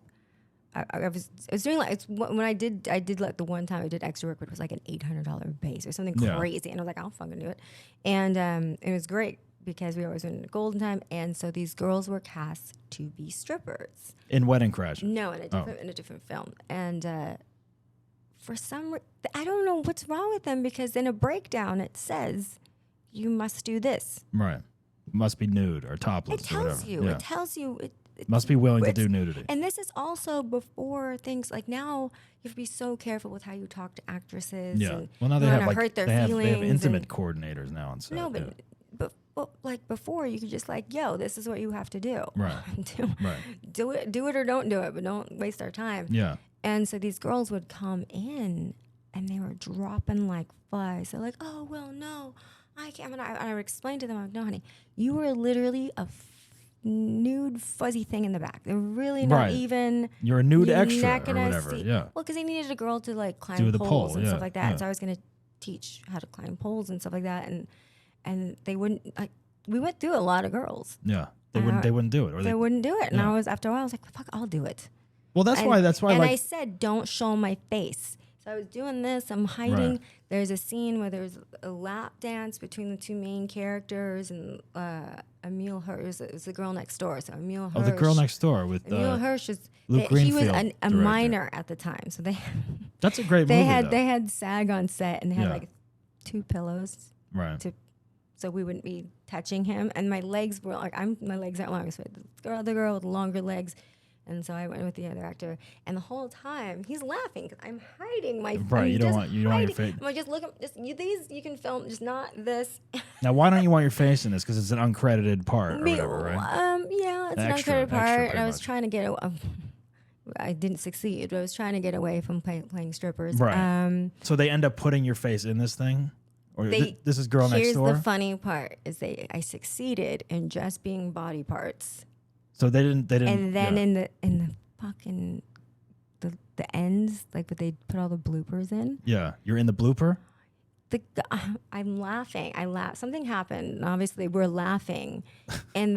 I was doing like when I did like the one time I did extra work, but it was like an $800 base or something crazy, and I was like, I'll fucking do it, and it was great because we always went in golden time, and so these girls were cast to be strippers In Wedding Crashers. No, in a different film, and for some I don't know what's wrong with them because in a breakdown it says you must do this. Right. Must be nude or topless. It tells or you. whatever. It tells you. Must be willing to do nudity. And this is also before things like now you have to be so careful with how you talk to actresses. Yeah. And Well, now they you have wanna like hurt their they have feelings intimate and- coordinators now on set. No, but like before you could just like, yo, this is what you have to do. Right. do it or don't do it, but don't waste our time. Yeah. And so these girls would come in and they were dropping like flies. They're like, oh well, no, I can't. And I would explain to them, I'm like, no, honey, you were literally a nude fuzzy thing in the back. They're really not even. You're a nude extra not or gonna whatever. see. Yeah. Well, because they needed a girl to like climb Do the poles pole, and yeah, stuff like that. yeah. And so I was gonna teach how to climb poles and stuff like that. And they wouldn't. Like, we went through a lot of girls. Yeah. They wouldn't do it. Or They wouldn't do it. And Yeah. I was after a while I was like, fuck, I'll do it. Well, that's why. And Like I said, don't show my face. So I was doing this. I'm hiding. Right. There's a scene where there's a lap dance between the two main characters, and Emile Hirsch is the girl next door. So Emile Hirsch. the girl next door with Emile Hirsch is. Luke He was Greenfield a director. minor at the time, so they. That's a great movie. Though. They had SAG on set, and they had Yeah. like 2 pillows Right. so we wouldn't be touching him. And my legs were like, my legs aren't long. So the girl with longer legs. And so I went with the other actor. And the whole time he's laughing because I'm hiding my Right, I'm you don't just want your hiding. face. I'm like, just look up, these you can film, just not this. Now, why don't you want your face in this? Because it's an uncredited part or whatever, right? Yeah, it's Extra, an uncredited extra, part. pretty And I was much. trying to get I didn't succeed, but I was trying to get away from playing strippers. Right. So they end up putting your face in this thing? Or this is Girl Next Door? Here's the funny part is I succeeded in just being body parts. So they didn't And then yeah. in the fucking the ends, like, but they put all the bloopers in. Yeah, you're in the blooper. I'm laughing. Something happened. And obviously, we're laughing, and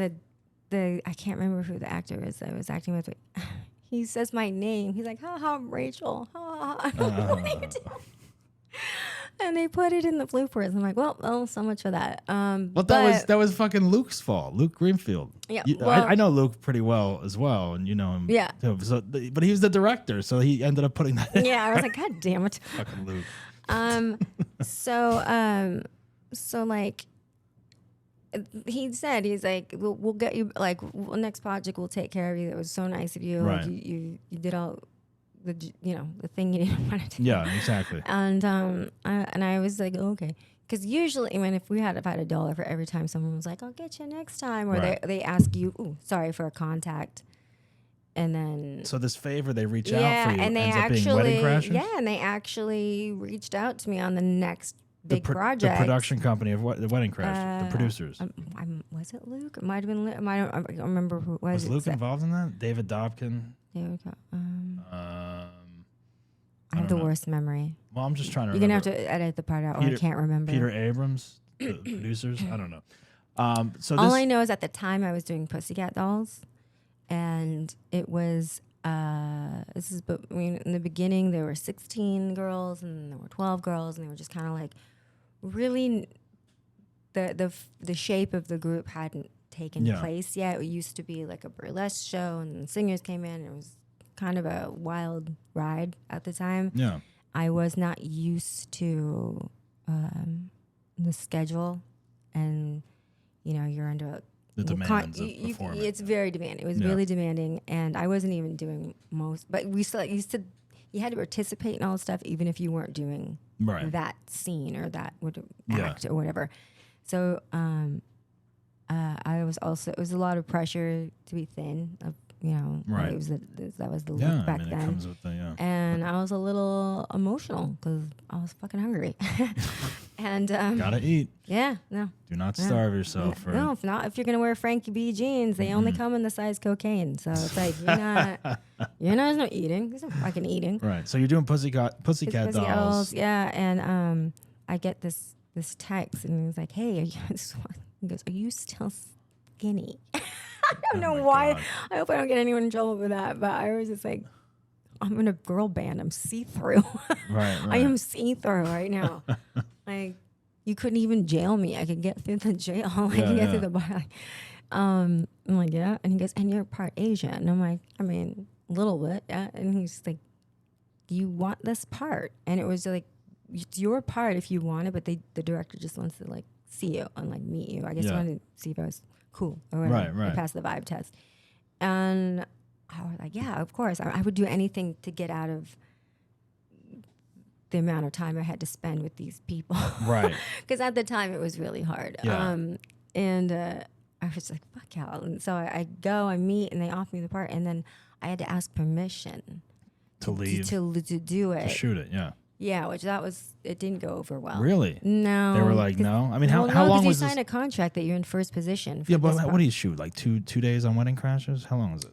the I can't remember who the actor is I was acting with. He says my name. He's like, "Ha ha, Rachel." Ha ha. What are you doing? And they put it in the bloopers. I'm like, well, so much for that. But that was fucking Luke's fault. Luke Greenfield. Yeah, I know Luke pretty well as well, and you know him. Yeah. Too. So, but he was the director, so he ended up putting that in. Yeah, I was like, God damn it. Fucking Luke. So like, he said, he's like, we'll get you, like, next project we'll take care of you. It was so nice of you. Right. Like, you did all the thing you didn't want to do. Yeah, exactly. And I was like, okay, because usually, if we had had $1 for every time someone was like, I'll get you next time, or Right. they ask you, sorry, for a contact, and then So this favor they reach out for you and they ends up being Wedding Crashers? and they actually reached out to me on the next big project. The production company of the Wedding Crashers, the producers. Was it Luke? It might have been Luke. I don't remember who it was. Was Luke involved in that? David Dobkin? There we go. I I have the don't know. worst memory. Well, I'm just trying to You're going remember. to have to edit the part out, or I can't remember. Peter Abrams, the producers? I don't know. So All this, I know is at the time I was doing Pussycat Dolls, and it was in the beginning there were 16 girls and there were 12 girls, and they were just kind of like really the shape of the group hadn't taken place yet. It used to be like a burlesque show, and singers came in, and it was kind of a wild ride at the time. Yeah. I was not used to the schedule, and you're under The demands of performing. It's very demanding. It was really demanding, and I wasn't even doing most. But we still used to. You had to participate in all the stuff, even if you weren't doing that scene or that act or whatever. So I was also. It was a lot of pressure to be thin. Right. It was that was the look Yeah, back I mean, then. it comes with the, And I was a little emotional because I was fucking hungry. And gotta eat. yeah, no. Do not starve yourself. No, if you're gonna wear Frankie B jeans, they only come in the size cocaine. So it's like you're not eating. There's no fucking eating. Right. So you're doing Pussycat Dolls. Yeah, and I get this text, and he's like, "Hey, he goes, are you still skinny?" I don't know why. God. I hope I don't get anyone in trouble for that. But I was just like, I'm in a girl band. I'm see-through. Right. I am see-through right now. Like, you couldn't even jail me. I could get through the jail. I could get through the bar. I'm like, yeah. And he goes, and you're part Asian. And I'm like, I mean, a little bit. Yeah. And he's like, you want this part. And it was like, it's your part if you want it, but the director just wants to, like, see you and, like, meet you. I guess he wanted to see if I was cool or whatever. Right. I passed the vibe test. And I was like, yeah, of course. I would do anything to get out of the amount of time I had to spend with these people. Right. Because at the time it was really hard. Yeah. And I was like, fuck yeah. And so I go, I meet, and they offer me the part. And then I had to ask permission To leave. to do it. To shoot it, yeah. Yeah, it didn't go over well. Really? No. They were like, no? I mean, how no, long was you this? sign a contract that you're in first position. For Yeah, but this what do you shoot? Like two days on Wedding Crashers? How long was it?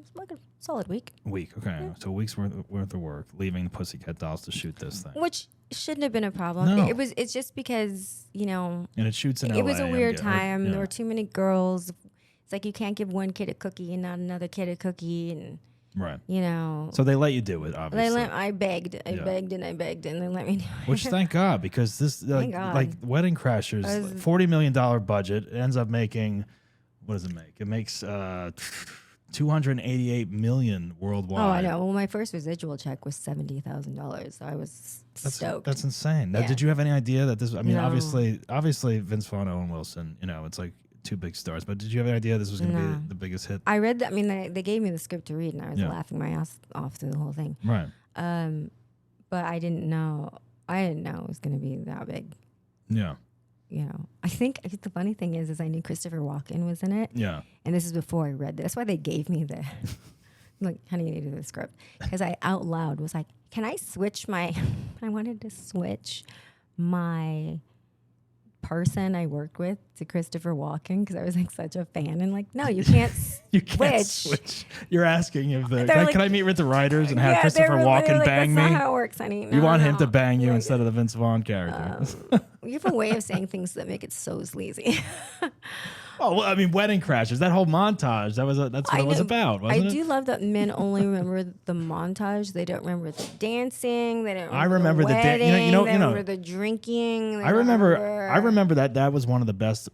It's like a solid week. A week. Okay. Yeah. So a week's worth of work, leaving the Pussycat Dolls to shoot this thing. Which shouldn't have been a problem. No. It's just because, And it shoots in LA. it was a weird I'm time. yeah. There were too many girls. It's like you can't give one kid a cookie and not another kid a cookie, and Right. So they let you do it, obviously. I begged, and I begged, and they let me do it. Which, thank God, because this, God. like Wedding Crashers, $40 million budget, it ends up making, what does it make? It makes $288 million worldwide. Oh, I know. Well, my first residual check was $70,000, so I was stoked. That's insane. Now, Yeah. did you have any idea that this? I mean, No. obviously, Vince Vaughn, Owen Wilson. It's like two big stars. But did you have any idea this was going to No. be the biggest hit? I read that. I mean, they gave me the script to read, and I was Yeah. laughing my ass off through the whole thing. Right. But I didn't know. It was going to be that big. Yeah. I think the funny thing is I knew Christopher Walken was in it. Yeah. And this is before I read this. That's why they gave me the, like, honey, you need to do the script. Because I out loud was like, can I switch I wanted to switch my person I worked with to Christopher Walken because I was like such a fan and like, no, you can't You can't switch. You're asking if the They're like, can I meet with the writers and have they Christopher were Walken like, bang that's me? not how it works, honey. You No, want him no. to bang you Like, instead of the Vince Vaughn character. you have a way of saying things that make it so sleazy. Well, I mean, Wedding Crashers, that whole montage, that's what it was know. about, wasn't I it? do love that men only remember the montage. They don't remember the dancing. They don't. I remember the the wedding. you know, They remember the drinking. They I remember that was one of the best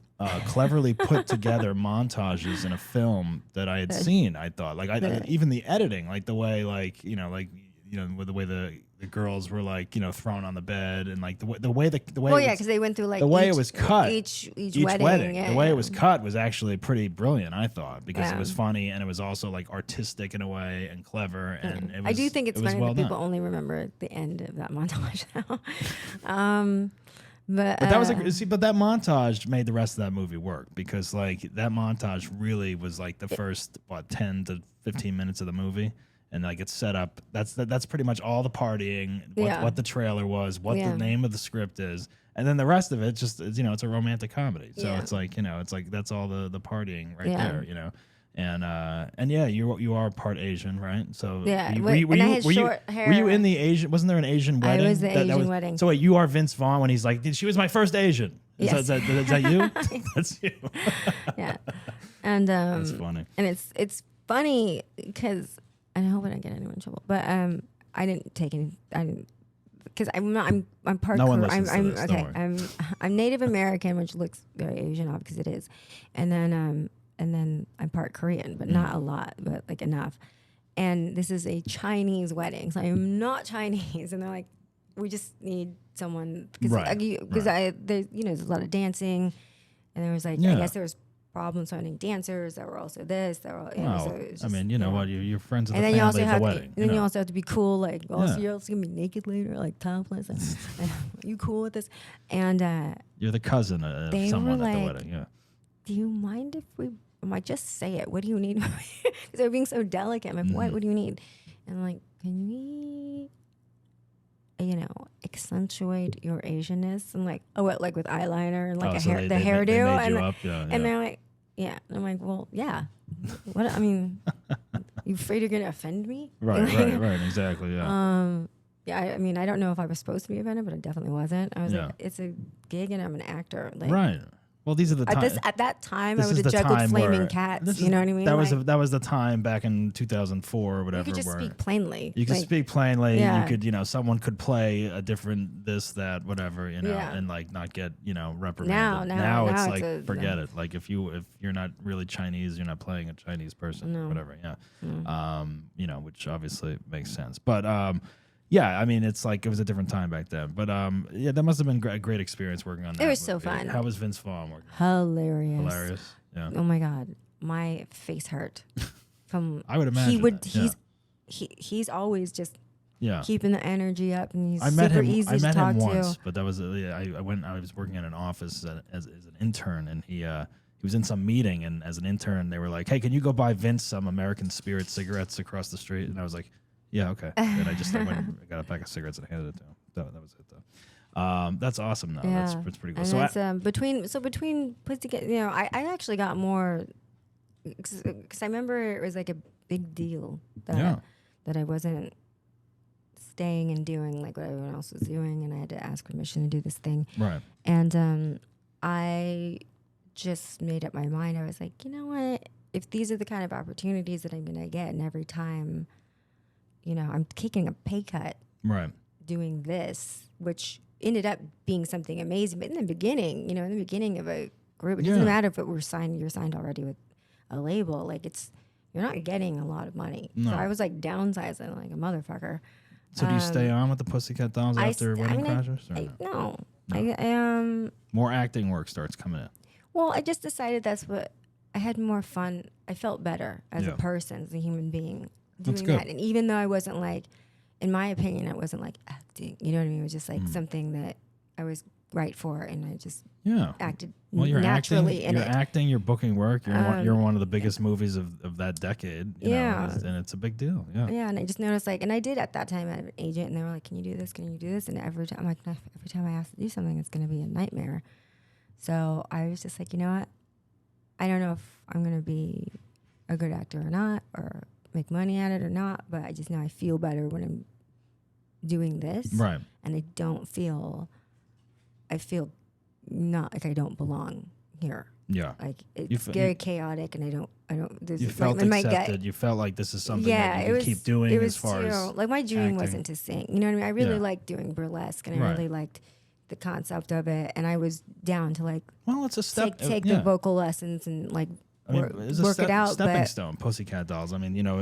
cleverly put together montages in a film that I had seen. I thought, like, even the editing, like the way, with the way the girls were like, thrown on the bed and like the way Well, yeah, because they went through like the way it was cut each wedding. Yeah, the way it was cut was actually pretty brilliant, I thought, because it was funny and it was also like artistic in a way and clever, and it was, I do think it's funny well that people done. only remember the end of that montage now. But that was but that montage made the rest of that movie work, because like that montage really was like the first 10 to 15 minutes of the movie. And like it's set up. That's pretty much all the partying. What the trailer was. What the name of the script is. And then the rest of it just is, it's a romantic comedy. So it's like it's like that's all the partying right there. And yeah, you are part Asian, right? So were you in the Asian? Wasn't there an Asian wedding? I was the Asian wedding. So wait, you are Vince Vaughn when he's like, she was my first Asian. Is that you? That's you. Yeah, and that's funny. And it's funny because. And I hope I don't get anyone in trouble. But I didn't take any. I didn't, because I'm part. No one listens to this, okay. don't worry. I'm Native American, which looks very Asian, because it is, and then I'm part Korean, but not a lot, but like enough. And this is a Chinese wedding, so I'm not Chinese. And they're like, we just need someone because there's a lot of dancing, and there was like I guess there was problems finding dancers that were also this. That were, so it was just, what, you're friends with and the then family of the wedding. And then you also have to be cool, like, so you're also gonna be naked later, like topless. You cool with this? And you're the cousin of someone at the wedding. Yeah. Do you mind if we? I'm like, just say it. What do you need? Because they're being so delicate. I'm like, what do you need? And I'm like, can we? Accentuate your Asianness, and like, what, like with eyeliner and like the hairdo, and they're like, yeah. And I'm like, well, yeah. What? I mean, you afraid you're gonna offend me? Right, exactly, yeah. Yeah. I mean, I don't know if I was supposed to be offended, but I definitely wasn't. I was like, it's a gig, and I'm an actor. Like, right. Well, these are the times. At that time, I would have juggled flaming cats. You know what I mean? That was the time back in 2004 or whatever. You could just speak plainly. You could speak plainly. Yeah. You could, someone could play a different this, that, whatever, and like not get, reprimanded. Now it's like forget it. Like if you're not really Chinese, you're not playing a Chinese person, or whatever. Yeah. Which obviously makes sense, but yeah, I mean, it's like it was a different time back then. But yeah, that must have been a great experience working on that. It was so fun. How was Vince Vaughn working? Hilarious. Yeah. Oh my God, my face hurt. I would imagine he's always just Yeah. keeping the energy up, and he's I met super him. easy I to met talk him to. once, but that was I was working in an office as an intern, and he was in some meeting, and as an intern, they were like, "Hey, can you go buy Vince some American Spirit cigarettes across the street?" And I was like, "Yeah, okay." And I got a pack of cigarettes and handed it to him. That was it, though. That's awesome. Though. Yeah. That's pretty cool. And So it's, between Pussycat, I actually got more because I remember it was like a big deal that I wasn't staying and doing like what everyone else was doing, and I had to ask permission to do this thing. Right. And I just made up my mind. I was like, you know what? If these are the kind of opportunities that I'm going to get, and every time, I'm taking a pay cut, right, doing this, which ended up being something amazing. But in the beginning, of a group, it doesn't matter if you're signed already with a label. Like you're not getting a lot of money. No. So I was like downsizing like a motherfucker. So do you stay on with the Pussycat Dolls after Wedding Crashers? No. More acting work starts coming in. Well, I just decided that's what I had more fun. I felt better as a person, as a human being doing that. And even though I wasn't like, in my opinion, it wasn't like acting. You know what I mean? It was just like something that I was right for, and I just acted naturally in it. You're acting, you're booking work. You're one of the biggest movies of that decade. You know, and it's a big deal. Yeah. Yeah, and I just noticed and I did at that time I had an agent, and they were like, "Can you do this? Can you do this?" And every time I asked to do something, it's going to be a nightmare. So I was just like, you know what? I don't know if I'm going to be a good actor or not, or make money at it or not, but I just know I feel better when I'm doing this. Right. And I feel not like I don't belong here. Yeah. Like it's very chaotic, and I don't. You felt accepted. You felt like this is something that you could keep doing as far as like my dream acting. wasn't to sing. You know what I mean? I really liked doing burlesque, and I really liked the concept of it, and I was down to like it's a step. take the vocal lessons and like work it out. Stepping stone, Pussycat Dolls. I mean, a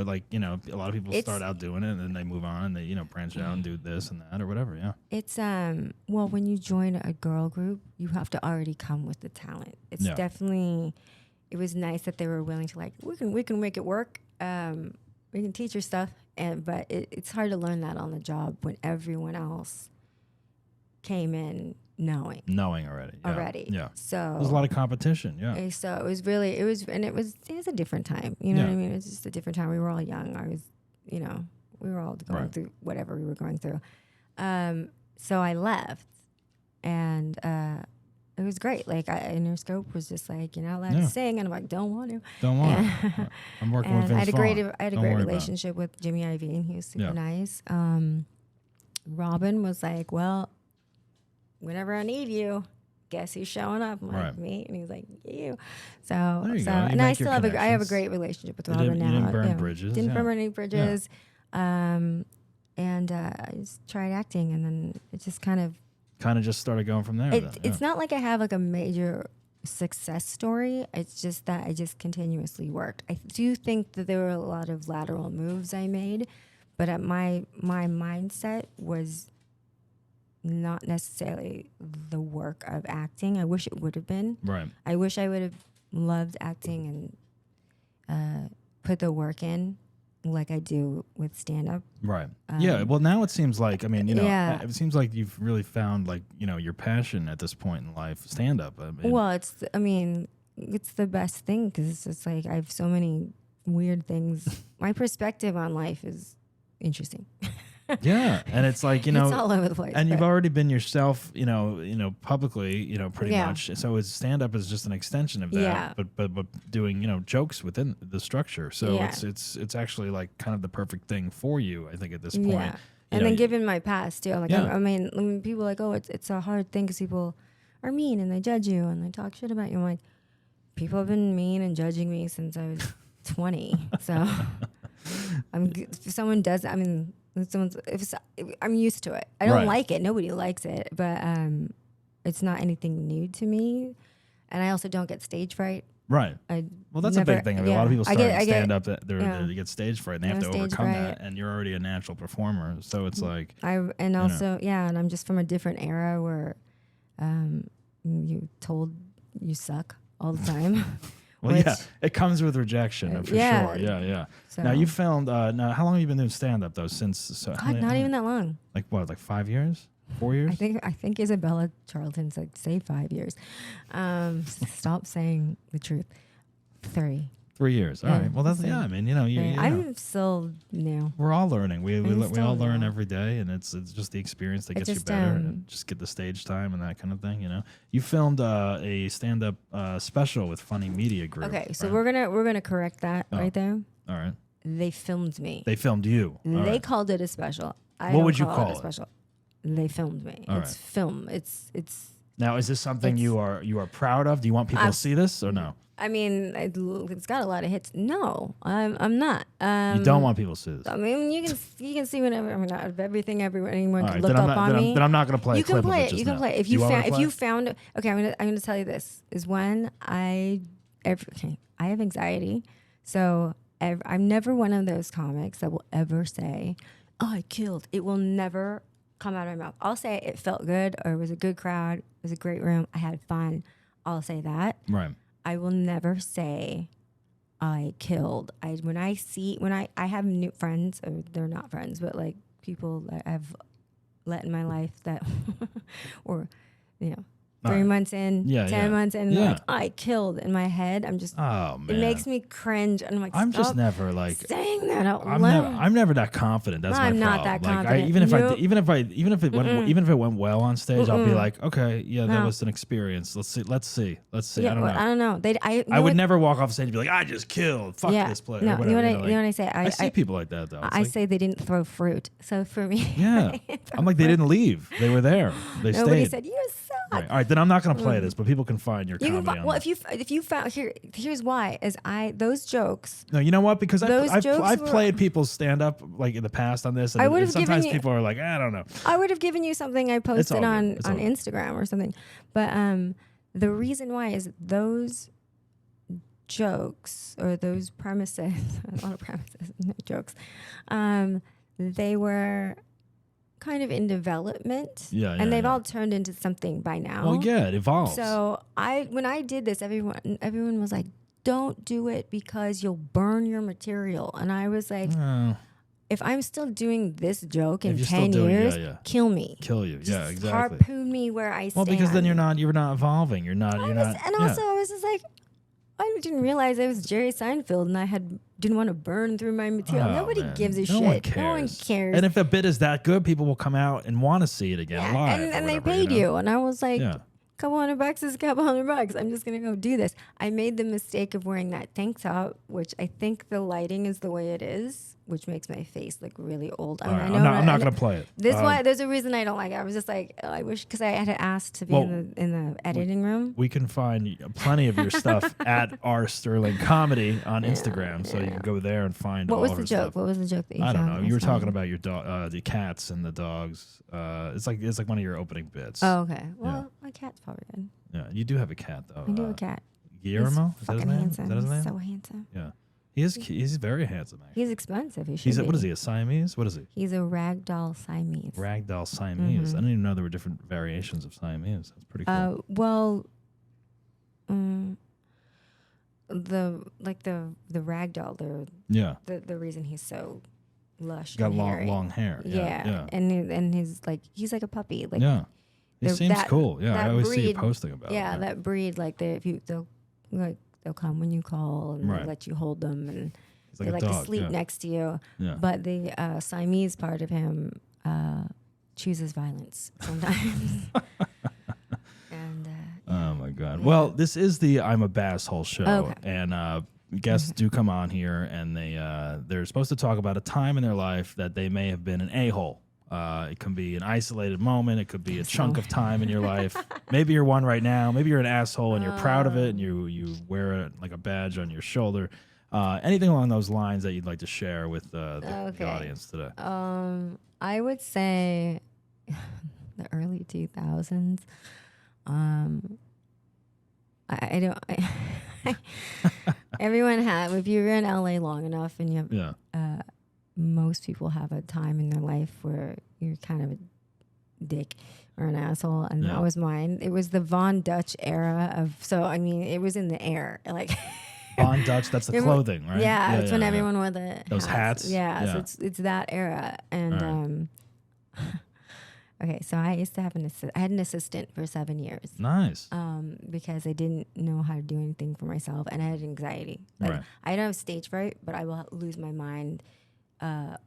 lot of people start out doing it, and then they move on, and they branch out and do this and that or whatever. Yeah. It's well, when you join a girl group, you have to already come with the talent. It's definitely. It was nice that they were willing to like we can make it work. We can teach her stuff, but it's hard to learn that on the job when everyone else came in knowing already. Yeah. So there's a lot of competition. Yeah. And so it was a different time. You know what I mean? It was just a different time. We were all young. I was, we were all going through whatever we were going through. So I left, and it was great. Like Interscope was just like, you're not allowed to sing, and I'm like, don't want to. Don't want to. I'm working with Vince I had a great Vaughn. relationship with Jimmy Iovine. He was super nice. Robin was like, well, whenever I need you, guess who's showing up? I'm like, me, and he's like, you. So and I still have I have a great relationship with Robin now. You didn't burn bridges. Didn't burn any bridges. And I just tried acting, and then it just kind of just started going from there. It's not like I have like a major success story. It's just that I just continuously worked. I do think that there were a lot of lateral moves I made, but my mindset was not necessarily the work of acting. I wish it would have been. Right. I wish I would have loved acting and put the work in like I do with stand-up. Right. Well, now it seems like, it seems like you've really found like, your passion at this point in life, stand-up. Well, it's the best thing, because it's just like I have so many weird things. My perspective on life is interesting. Yeah, and it's like, it's all over the place. And you've already been yourself, publicly, pretty much. So it's stand-up is just an extension of that. Yeah. But doing, jokes within the structure. So it's actually like kind of the perfect thing for you, I think, at this point. Yeah. And then given my past too, like I mean, when people are like, oh, it's a hard thing because people are mean and they judge you and they talk shit about you. I'm like, people have been mean and judging me since I was 20. So if someone does, I'm used to it. I don't like it. Nobody likes it, but it's not anything new to me. And I also don't get stage fright. Right. Well, that's a big thing. A lot of people start stand up, they get stage fright, and they have to overcome that. And you're already a natural performer, so it's like and I'm just from a different era where you told you suck all the time. Well, it comes with rejection for sure. Yeah. So. Now you filmed. Now, how long have you been doing stand up though? Not even that long. Like what? Like 5 years? 4 years? I think Isabella Charlton said say 5 years. Stop saying the truth. 3 years. All right. Well, that's I mean, I'm still new. We're all learning. We all learn every day, and it's just the experience that gets you better, and just get the stage time and that kind of thing. You filmed a stand up special with Funny Media Group. Okay, so we're gonna correct that right there. All right. They filmed me. They filmed you. They called it a special. What would you call it? A special. They filmed me. It's film. It's. Now, is this something you are proud of? Do you want people to see this or no? I mean, it's got a lot of hits. No, I'm not. You don't want people to see this. I mean, you can see whenever. I mean, out of everything, anyone can look up on me. Then I'm not going to play. You can play it. You can play it. If you found. Okay, I'm gonna tell you this is when I have anxiety, so I'm never one of those comics that will ever say, "Oh, I killed." It will never come out of my mouth. I'll say it felt good, or it was a good crowd, it was a great room, I had fun. I'll say that. Right. I will never say I killed. I have new friends, or they're not friends, but like people that I've let in my life that, or 3 months in, Yeah, 10 yeah. months in, Yeah. like I killed in my head. I'm just, Oh man, it makes me cringe. And I'm like, I'm just stop never like. saying that out I'm loud. never that confident. That's I'm my not problem. that Like confident. even if Nope. even if it went well on stage, I'll be like, okay, yeah, that No. was an experience. Let's see. Yeah, I don't know. I don't know. I would never walk off stage and be like, I just killed. Fuck Yeah. this play. No, or whatever, you know what I say? I see people like that though. It's I like, say they didn't throw fruit. So for me, yeah. I'm like, they didn't leave. They were there. They nobody stayed. said you suck. Right. All right, then I'm not going to play this, but people can find your You can comedy. find, well, if you found here's why is those jokes. No, you know what? Because I've were- played people's stand up like in the past on this, and I would've sometimes given you- people are like, I don't know. I would have given you something I all posted good. on It's all good. Instagram or something, but the reason why is those jokes or those premises, a lot of premises, no jokes, they were kind of in development, and they've all turned into something by now. Well, yeah, it evolves. So when I did this, everyone was like, "Don't do it because you'll burn your material," and I was like, if I'm still doing this joke in 10 years, kill me. Kill you. Just Yeah, exactly. harpoon me where I stand. Well, because then you're not evolving. You're not. Also, I was just like, I didn't realize I was Jerry Seinfeld and I didn't want to burn through my material. Oh, Nobody man. gives a No shit. one cares. No one cares. And if a bit is that good, people will come out and want to see it again live. and they whatever, paid you. And I was like, Yeah. couple $100 is a couple $100. I'm just going to go do this. I made the mistake of wearing that tank top, which I think the lighting is the way it is, which makes my face look really old. I All mean, right, I know I'm not going to play it. there's a reason I don't like it. I was just like, I wish, because I had asked to be in the editing room. We can find plenty of your stuff at R Sterling Comedy on Instagram, so you can go there and find. What all was of the her joke? stuff. What was the joke that you I don't found know. You were was funny? talking about your the cats and the dogs. It's like one of your opening bits. Oh, okay. Well, my cat's probably good. Yeah, you do have a cat though. I do have a cat. Guillermo? He's Is that his fucking name? handsome. Is that his name? He's so handsome. Yeah, he's very handsome. Actually. He's expensive. He should He's be. what is he? A Siamese? What is he? He's a ragdoll Siamese. Ragdoll Siamese. I didn't even know there were different variations of Siamese. That's pretty cool. The ragdoll. Yeah, The reason he's so lush. got and hairy. long hair. Yeah. And he's like a puppy. Like Yeah. He seems cool. Yeah, I always see you breed- posting about it. Yeah, that breed, like they'll come when you call and Right. they'll let you hold them and He's like they a like dog. to sleep yeah. next to you. Yeah. But the Siamese part of him chooses violence sometimes. And Oh my God. Well, this is the I'm a Basshole show, Okay. and guests do come on here, and they're supposed to talk about a time in their life that they may have been an a-hole. It can be an isolated moment. It could be a chunk of time in your life. Maybe you're one right now. Maybe you're an asshole and you're proud of it, and you wear it like a badge on your shoulder. Anything along those lines that you'd like to share with the audience today? I would say the early 2000s. I don't. Everyone if you're in LA long enough and you have, Yeah. most people have a time in their life where you're kind of a dick or an asshole, and that was mine. It was the Von Dutch era it was in the air, like. Von Dutch, that's the clothing, right? Yeah, it's when everyone wore those hats. Yeah, so it's that era, and okay, so I used to have I had an assistant for 7 years. Nice. Because I didn't know how to do anything for myself, and I had anxiety. Like, Right. I don't have stage fright, but I will lose my mind,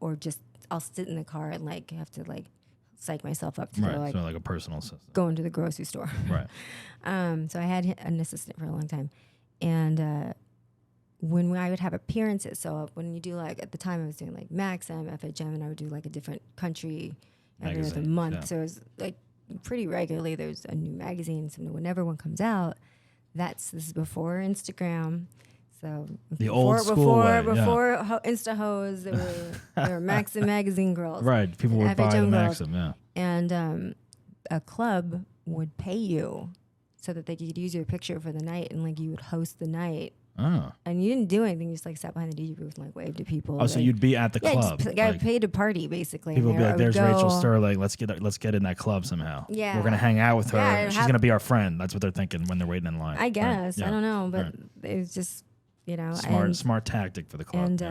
or just I'll sit in the car and like have to like psych myself up to Right. like So like a personal assistant. go into the grocery store. Right. So I had an assistant for a long time, and when I would have appearances, so when you do like at the time I was doing like Maxim, FHM, and I would do like a different country every other Magazines, month. yeah. So it was like pretty regularly. There's a new magazine. So whenever one comes out, this is before Instagram. So The old school way, before Insta hoes, there were Maxim magazine girls. Right. People would buy the FHM girls. Maxim. Yeah. And a club would pay you so that they could use your picture for the night, and like you would host the night. Oh. And you didn't do anything; you just like sat behind the DJ booth and like waved to people. Oh, so you'd be at the club. I paid to party basically. People would be and like, I would "There's Rachel go- Sterling. Let's get in that club somehow. Yeah. We're gonna hang out with her. Yeah, She's gonna be our friend." That's what they're thinking when they're waiting in line. I guess Right. I Yeah. don't know, but Right. it was just Smart tactic for the club. and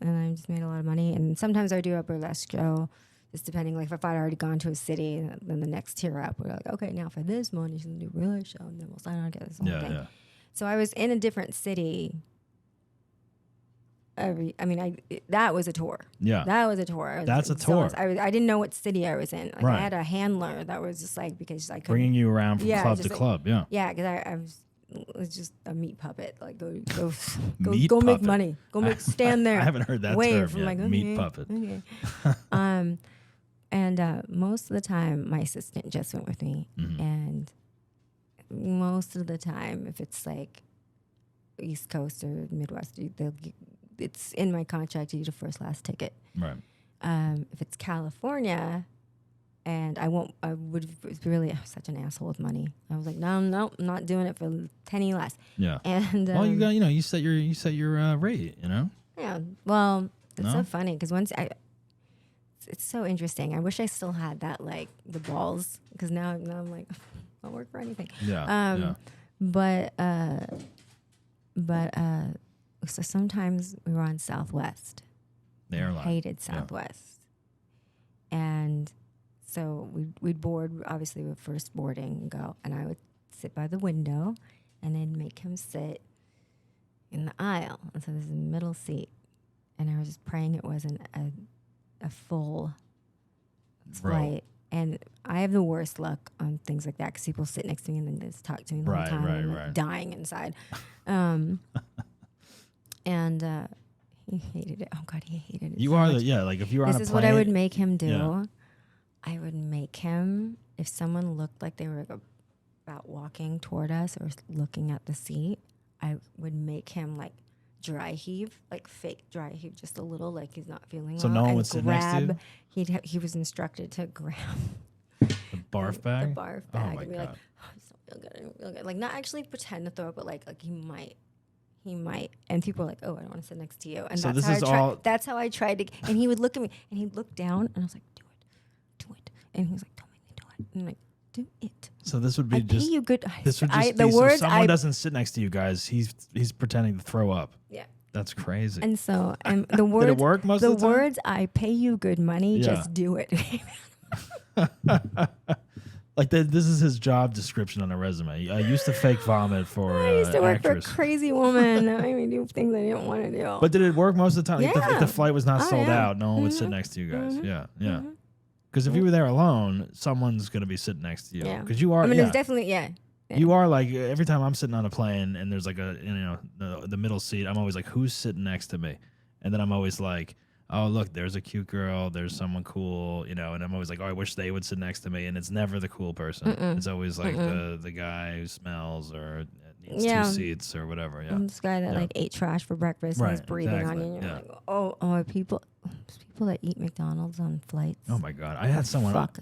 I just made a lot of money. And sometimes I would do a burlesque show. Just depending, like if I'd already gone to a city, then the next tier up, we're like, okay, now for this month, you should do a reality show, and then we'll sign on to this whole thing. Yeah. So I was in a different city. That was a tour. Yeah. That was a tour. That's a tour. I didn't know what city I was in. Like Right. I had a handler that was just like, because I couldn't. Bringing you around from club to just, like, club. Yeah. Yeah, because I was just a meat puppet. Like go Meat go make puppet. money. Go stand there. I haven't heard that wave. term I'm yet. like, Meat okay, puppet. okay. And most of the time, my assistant just went with me. Mm-hmm. And most of the time, if it's like East Coast or Midwest, it's in my contract. You get a first class ticket. Right. If it's California, and I would really, I'm such an asshole with money. I was like, no, I'm not doing it for a penny less. Yeah. And Well, you set your rate. You know. yeah. Well, it's No? so funny because it's so interesting. I wish I still had that, like the balls, because now I'm like, I'll work for anything. Yeah. But so sometimes we were on Southwest. The airline. Hated Southwest. And so we'd board, obviously with first boarding and go, and I would sit by the window and then make him sit in the aisle. And so there's a middle seat. And I was just praying it wasn't a full flight. And I have the worst luck on things like that because people sit next to me and then just talk to me the whole time. And I'm like dying inside. And he hated it. Oh God, he hated it. You so are much. like if you were on a plane. This is what I would make him do. Yeah. I would make him, if someone looked like they were about walking toward us or looking at the seat, I would make him like dry heave, like fake dry heave, just a little, like he's not feeling So well. no one and would sit next to you? He was instructed to grab The barf bag? the barf Oh bag my and be God. like, oh, I just don't feel good. I don't feel good. Like not actually pretend to throw it, but like he might. And people are like, oh, I don't want to sit next to you. And So that's this how is that's how I tried to. And he would look at me and he'd look down and I was like, do it. And he was like, don't make me do it. And I'm like, do it. So this would be I just. pay you good. This would just the be words so someone doesn't sit next to you guys. He's pretending to throw up. Yeah. That's crazy. And so the words. Did it work most of the time? words, I pay you good money. Yeah. Just do it. Like this is his job description on a resume. I used to fake vomit for I used to work actress. for a crazy woman. I mean, do things I didn't want to do. But did it work most of the time? If Yeah. the flight was not Oh, sold yeah. out, no one would sit Mhm. next to you guys. Mhm. Yeah. Because if you were there alone, someone's going to be sitting next to you. Yeah. Because you are. I mean, yeah. it's definitely You are like every time I'm sitting on a plane and there's like the middle seat, I'm always like, who's sitting next to me? And then I'm always like, oh look, there's a cute girl, there's someone cool, and I'm always like, oh, I wish they would sit next to me, and it's never the cool person. It's always like the guy who smells or needs Yeah. 2 seats or whatever. Yeah. this guy that Yeah. like ate trash for breakfast Right, and was breathing exactly, on you. And you're yeah. like, oh, people that eat McDonald's on flights. Oh my God, I had someone. What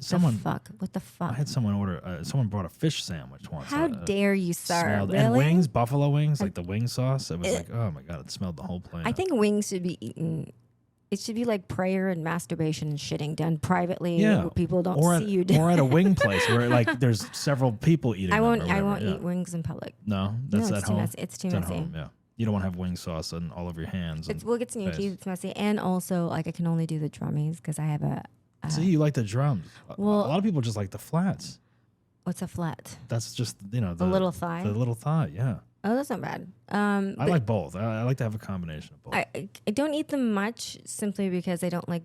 the fuck? I had someone order. Someone brought a fish sandwich once. How dare you, sir? Smelled, Really? and wings, buffalo wings, like the wing sauce. It was like, oh my God, it smelled the whole plane. I think wings should be eaten. It should be like prayer and masturbation and shitting done privately. Yeah. Where people don't or see at, you do. or at a wing place where like there's several people eating. I them won't. or I whatever, won't yeah. eat wings in public. No, that's no, at it's too home. messy. It's too It's at messy. home. Yeah, you don't want to have wing sauce on all over your hands. Well, it gets in your teeth. It's messy, and also like I can only do the drummies because I have a. See, you like the drums. well- a lot of people just like the flats. What's a flat? That's just the little thigh? The little thigh. Yeah, Oh, that's not bad. I But like both. I like to have a combination of both. I don't eat them much simply because I don't like.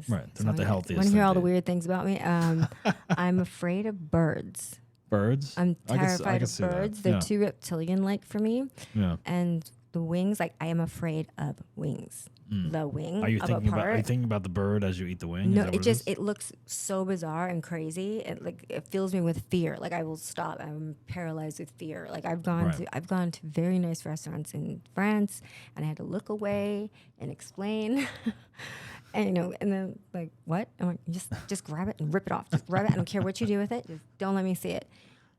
Right, they're not the healthiest Want to hear thing all the to eat. weird things about me? I'm afraid of birds. Birds. I'm I can terrified of see that. birds. They're Yeah. too reptilian-like for me. Yeah. And the wings, like I am afraid of wings. The wing Are you of thinking a part. about? Are you thinking about the bird as you eat the wing? Is No, that it what just is? it looks so bizarre and crazy. It fills me with fear. Like I will stop. I'm paralyzed with fear. Like I've gone to very nice restaurants in France, and I had to look away and explain. And and then like what? I'm like, just grab it and rip it off. Just grab it. I don't care what you do with it. Just don't let me see it.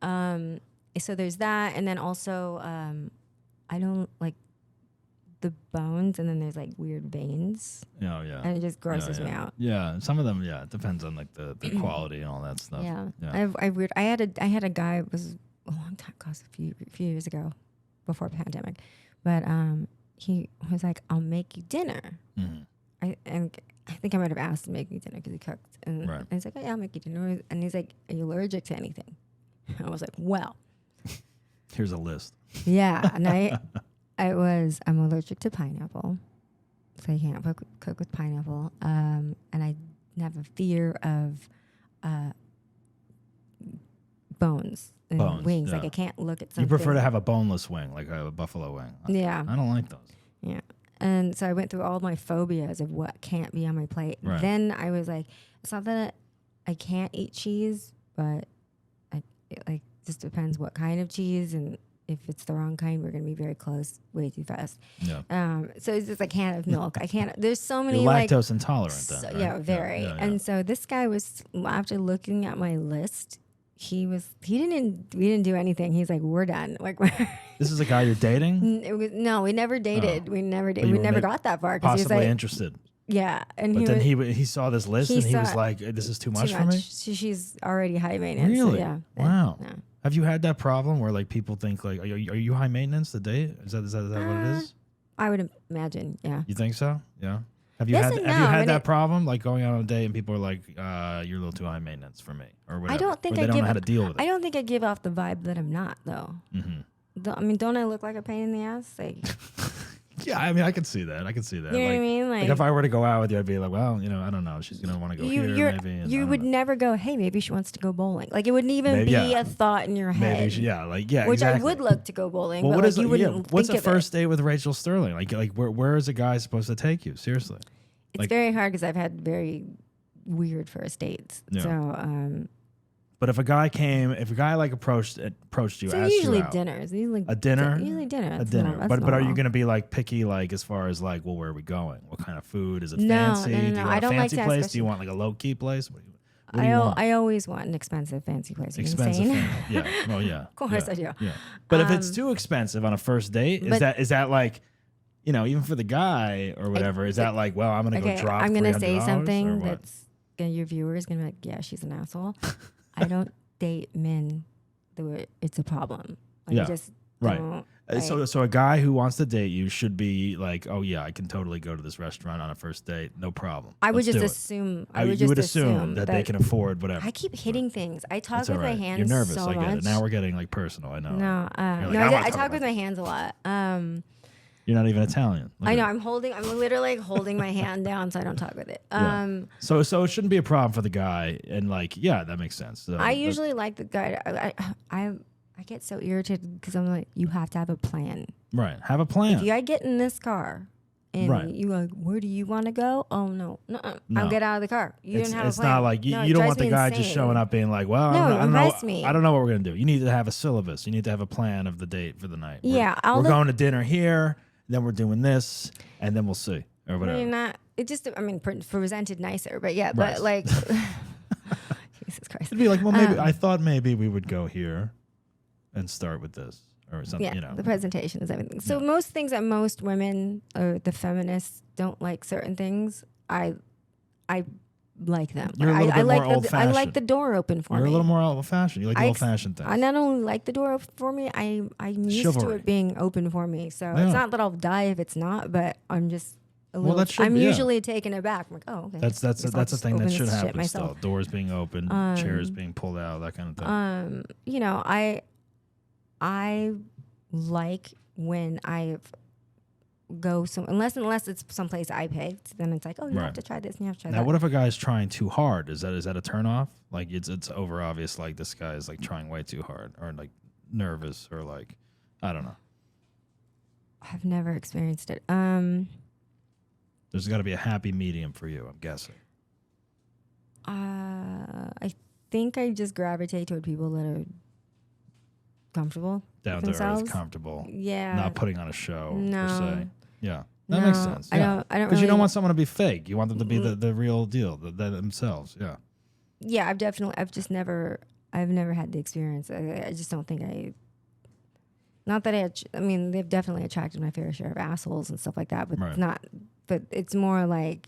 So there's that, and then also I don't like the bones, and then there's like weird veins. Oh yeah. And it just grosses yeah. me out. Yeah, some of them. Yeah, it depends on like the quality and all that stuff. Yeah. Yeah. I had a guy, it was a long time ago, a few years ago, before pandemic, but he was like, "I'll make you dinner." Mhm. I think think I might have asked him to make me dinner because he cooked. And, Right. and he's like, oh, yeah, I'll make you dinner. And he's like, are you allergic to anything? I was like, well. Here's a list. Yeah. And I'm allergic to pineapple. So I can't cook with pineapple. And I have a fear of bones and wings. Yeah. Like I can't look at something. You prefer to have a boneless wing, like a buffalo wing. Yeah. I don't like those. Yeah. And so I went through all my phobias of what can't be on my plate. Right. Then I was like, it's not that I can't eat cheese, but it just depends what kind of cheese, and if it's the wrong kind, we're gonna be very close way too fast. Yeah. So it's just a can of milk. I can't. There's so many You're lactose intolerant then, right? Yeah, very. Yeah. And so this guy was, after looking at my list, we didn't do anything. He's like, we're done. Like, This is a guy you're dating? no, we never dated. Oh. We never But did. you We were never got that far. He was Possibly like, interested. yeah. And But then was, he saw this list he and he saw was it. like, this is too much too for me? She's already high maintenance. Really? So yeah. Wow. Yeah. Have you had that problem where like people think like, are you high maintenance to date? Is that what it is? I would imagine. Yeah. You think so? Yeah. Have you Yes had and have you no. had I mean, that problem like going out on a date and people are like, you're a little too high maintenance for me or whatever? I don't think or they don't know how to deal with it. I don't think I give off the vibe that I'm not though. Mm-hmm. I mean, don't I look like a pain in the ass? Like, Yeah, I mean, I can see that. you know like, what I mean? Like if I were to go out with you, I'd be like, well, I don't know. She's gonna want to go here, maybe. And I you don't would know. never go, hey, maybe she wants to go bowling. Like it wouldn't even Maybe, be yeah. a thought in your head. Maybe, yeah, Which exactly. I would love to go bowling, Well, but what like, is you wouldn't what's think a of first date with Rachel Sterling? Like where is a guy supposed to take you? Seriously. It's like- very hard because I've had very weird first dates. Yeah. So, But if a guy like approached you, so asked usually you out, dinners. Usually a dinner, Usually dinner. a That's dinner. normal. But That's are you normal. gonna be like picky, like as far as like, well, where are we going? What kind of food? Is it No, fancy? no, no, Do no. you I want a don't like fancy to ask place? Do questions. you want like a low key place? What do you want? I always want an expensive fancy place. Are you Expensive, insane? yeah. Well, yeah. Of course yeah, I do. Yeah. But if it's too expensive on a first date, is but- that like, even for the guy or whatever, is that like, well, I'm gonna Okay, go drop I'm gonna say $300 or something what? that's your viewers gonna be like, yeah, she's an asshole. I don't date men that it's a problem. Like, Yeah, I just right. don't. So a guy who wants to date you should be like, oh yeah, I can totally go to this restaurant on a first date, no problem. I would Let's just do it. assume. You would assume that they can afford whatever. I keep hitting things. I talk That's with all my right. hands. You're nervous. So I get much. it. Now we're getting like personal. I know. No, You're like, no, I I wanna talk talk about with my hands a lot. You're not even Italian. Look I at know. it. I'm literally holding my hand down so I don't talk with it. Yeah. So it shouldn't be a problem for the guy, and like, yeah, that makes sense. So I usually like the guy. I get so irritated because I'm like, you have to have a plan. right. Have a plan. If you get in this car and Right. you like, where do you want to go? Oh no, No. I'll get out of the car. You it's didn't have it's a plan. not like you, No, it you don't drives want the me guy just insane. showing up being like, well, No, I don't know. invest me. I don't know what we're gonna do. You need to have a syllabus. You need to have a plan of the date for the night. Yeah, we're going to dinner here. Then we're doing this, and then we'll see or I whatever. mean, it just, presented nicer, but yeah, Right. but like, Jesus Christ. It'd be like, well, maybe I thought maybe we would go here and start with this or something. Yeah, the presentation is everything. So most things that most women or the feminists don't like certain things, I like them. You're a little I bit like more I old-fashioned. like the door open for You're me. a little more old-fashioned. You like the I old-fashioned things. I not only like the door open for me, I'm used Chivalry. to it being open for me. So Yeah. it's not that I'll die if it's not, but I'm just a little. that should I'm be, yeah. usually taken aback. I'm like, oh, okay. That's Guess I'll a just thing that open should this shit happen myself. still. Doors being open, chairs being pulled out, that kind of thing. You know, I like when I go unless it's someplace I picked, then it's like, oh, you Right. have to try this and you have to try Now, that. what if a guy's trying too hard? Is that a turn off? Like it's over obvious. Like this guy is like trying way too hard, or like nervous, or like I don't know. I've never experienced it. There's got to be a happy medium for you. I'm guessing. I think I just gravitate toward people that are comfortable Down with to themselves. earth, comfortable, Yeah. not putting on a show per No. se. Yeah, that makes No, sense. I Yeah. don't Because you really- don't want someone to be fake. You want them to be the real deal, the themselves. Yeah. Yeah, I've never had the experience. I just don't think not that I mean, they've definitely attracted my fair share of assholes and stuff like that, but Right. but it's more like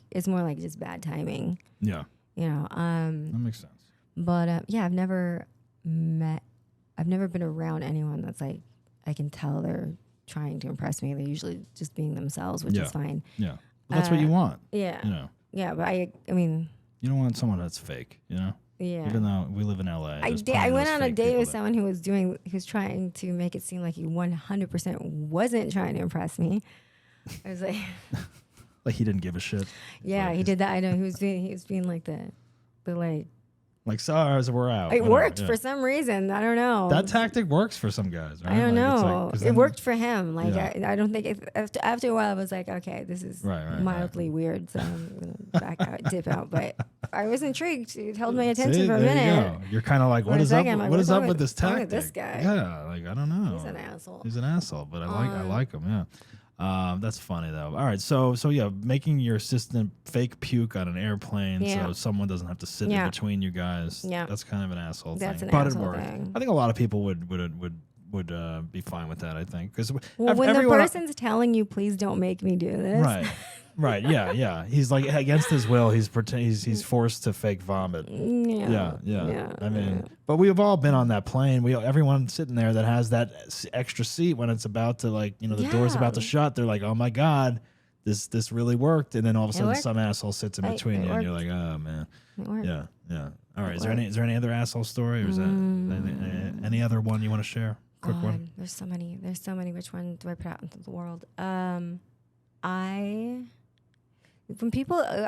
just bad timing, Yeah, you know. that makes sense. But yeah, I've never been around anyone that's like, I can tell they're trying to impress me. They're usually just being themselves, which Yeah. is fine. Yeah, but that's what you want. Yeah. You know. Yeah, but I mean, You don't want someone that's fake, you know? yeah. Even though we live in LA. I went on a date with someone who was trying to make it seem like he 100% wasn't trying to impress me. I was like, like he didn't give a shit. yeah, he did that. I know he was being like the like sorry, we're out. it whatever, worked yeah. for some reason. I don't know. That tactic works for some guys, right? I don't Like, know. it's It worked for him. Like Yeah. I don't think after a while I was like, okay, this is Right, mildly weird, so I'm gonna back out, dip out. But I was intrigued. It held my attention See, for a there minute. You go. You're kind of like, For what a is up? second, I'm like, What is what's up wrong with with- this what's wrong tactic? with this guy? Yeah, like I don't know. He's an asshole. He's an asshole, but I like him. Yeah. That's funny though. All right, so yeah, making your assistant fake puke on an airplane so someone doesn't have to sit in between you guys. Yeah. That's kind of an asshole That's thing. an But asshole it worked. thing. I think a lot of people would be fine with that. I think because Well, when the person's telling you, please don't make me do this. Right. Yeah. He's like against his will. He's forced to fake vomit. Yeah. I mean, but we've all been on that plane. Everyone sitting there that has that extra seat when it's about to the door's about to shut. They're like, oh my god, this really worked. And then all of a sudden, some asshole sits in between you, and you're like, oh man. It worked. Yeah. All right. Is there any other asshole story, or is that any other one you want to share? Quick one. There's so many. Which one do I put out into the world? I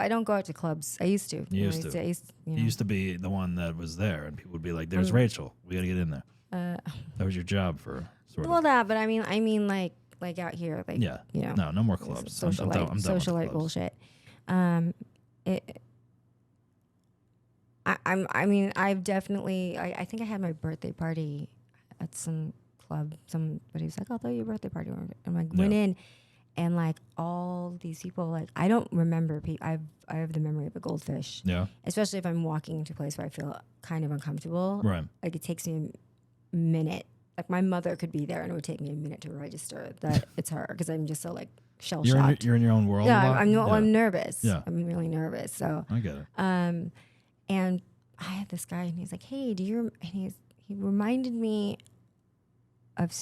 don't go out to clubs. I used to. You used to. You used to be the one that was there, and people would be like, "There's Rachel. We got to get in there." That was your job for sort of. Well, that, but I mean, like out here, like No more clubs. Socialite, I'm done with the socialite clubs. bullshit. I've definitely. I think I had my birthday party at some club. Somebody was like, "I'll throw you a birthday party." I'm like, went in. And like all these people, like I don't remember. I have the memory of a goldfish. Yeah. Especially if I'm walking into a place where I feel kind of uncomfortable. Right. Like it takes me a minute. Like my mother could be there, and it would take me a minute to register that it's her because I'm just so like shell shocked. You're in your own world. Yeah, I'm nervous. Yeah. I'm really nervous. So I get it. and I had this guy, and he's like, "Hey, and he reminded me of."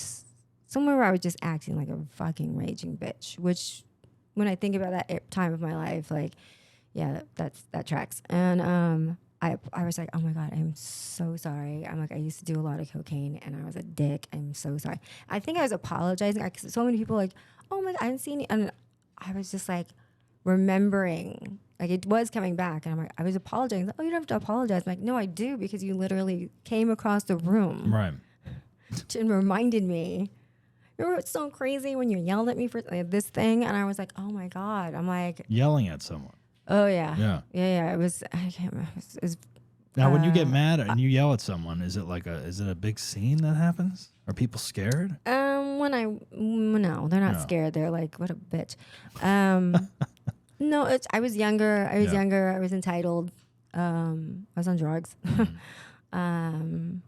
Somewhere where I was just acting like a fucking raging bitch, which when I think about that time of my life, like, yeah, that tracks. And I was like, oh my God, I'm so sorry. I'm like, I used to do a lot of cocaine and I was a dick. I'm so sorry. I think I was apologizing because so many people were like, oh my God, I didn't see any. And I was just like remembering, like it was coming back. And I'm like, I was apologizing. Like, oh, you don't have to apologize. I'm like, no, I do because you literally came across the room. Right. And reminded me. Remember, it's so crazy when you yelled at me for this thing, and I was like, "Oh my God!" I'm like yelling at someone. Oh yeah, yeah. It was. I can't remember. It was, now, when you get mad and you yell at someone, is it a big scene that happens? Are people scared? No, they're not scared. They're like, "What a bitch." No, I was younger. I was entitled. I was on drugs. And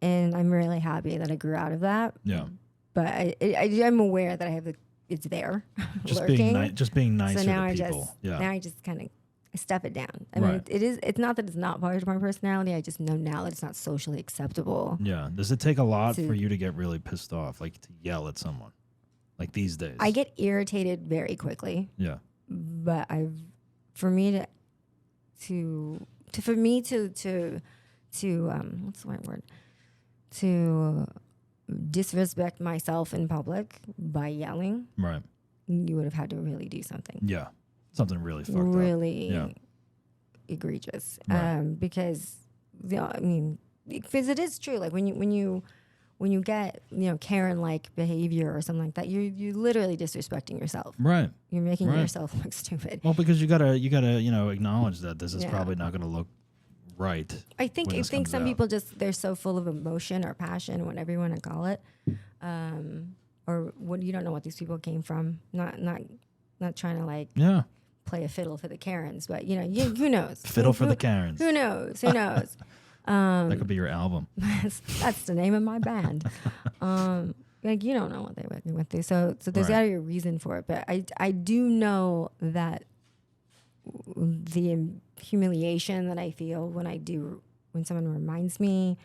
I'm really happy that I grew out of that. Yeah. But I'm aware that I have it's there, just lurking. Just being nicer so now to people. Now I just kind of stuff it down. I mean, it's not that it's not part of my personality. I just know now that it's not socially acceptable. Yeah. Does it take a lot for you to get really pissed off, like to yell at someone, like these days? I get irritated very quickly. Yeah. But for me to what's the right word? To disrespect myself in public by yelling, right? You would have had to really do something. Yeah, something really fucked up. Really egregious. Right. Because it is true. Like when you get Karen-like behavior or something like that, you're literally disrespecting yourself. Right. You're making yourself look stupid. Well, because you gotta acknowledge that this is probably not going to look right. I think some people they're so full of emotion or passion, whatever you want to call it, or what you don't know what these people came from. Not trying to play a fiddle for the Karens, but who knows? Fiddle for the Karens. Who knows? Who knows? That could be your album. That's the name of my band. Like you don't know what they went through, so there's got to be a reason for it. But I do know that the humiliation that I feel when someone reminds me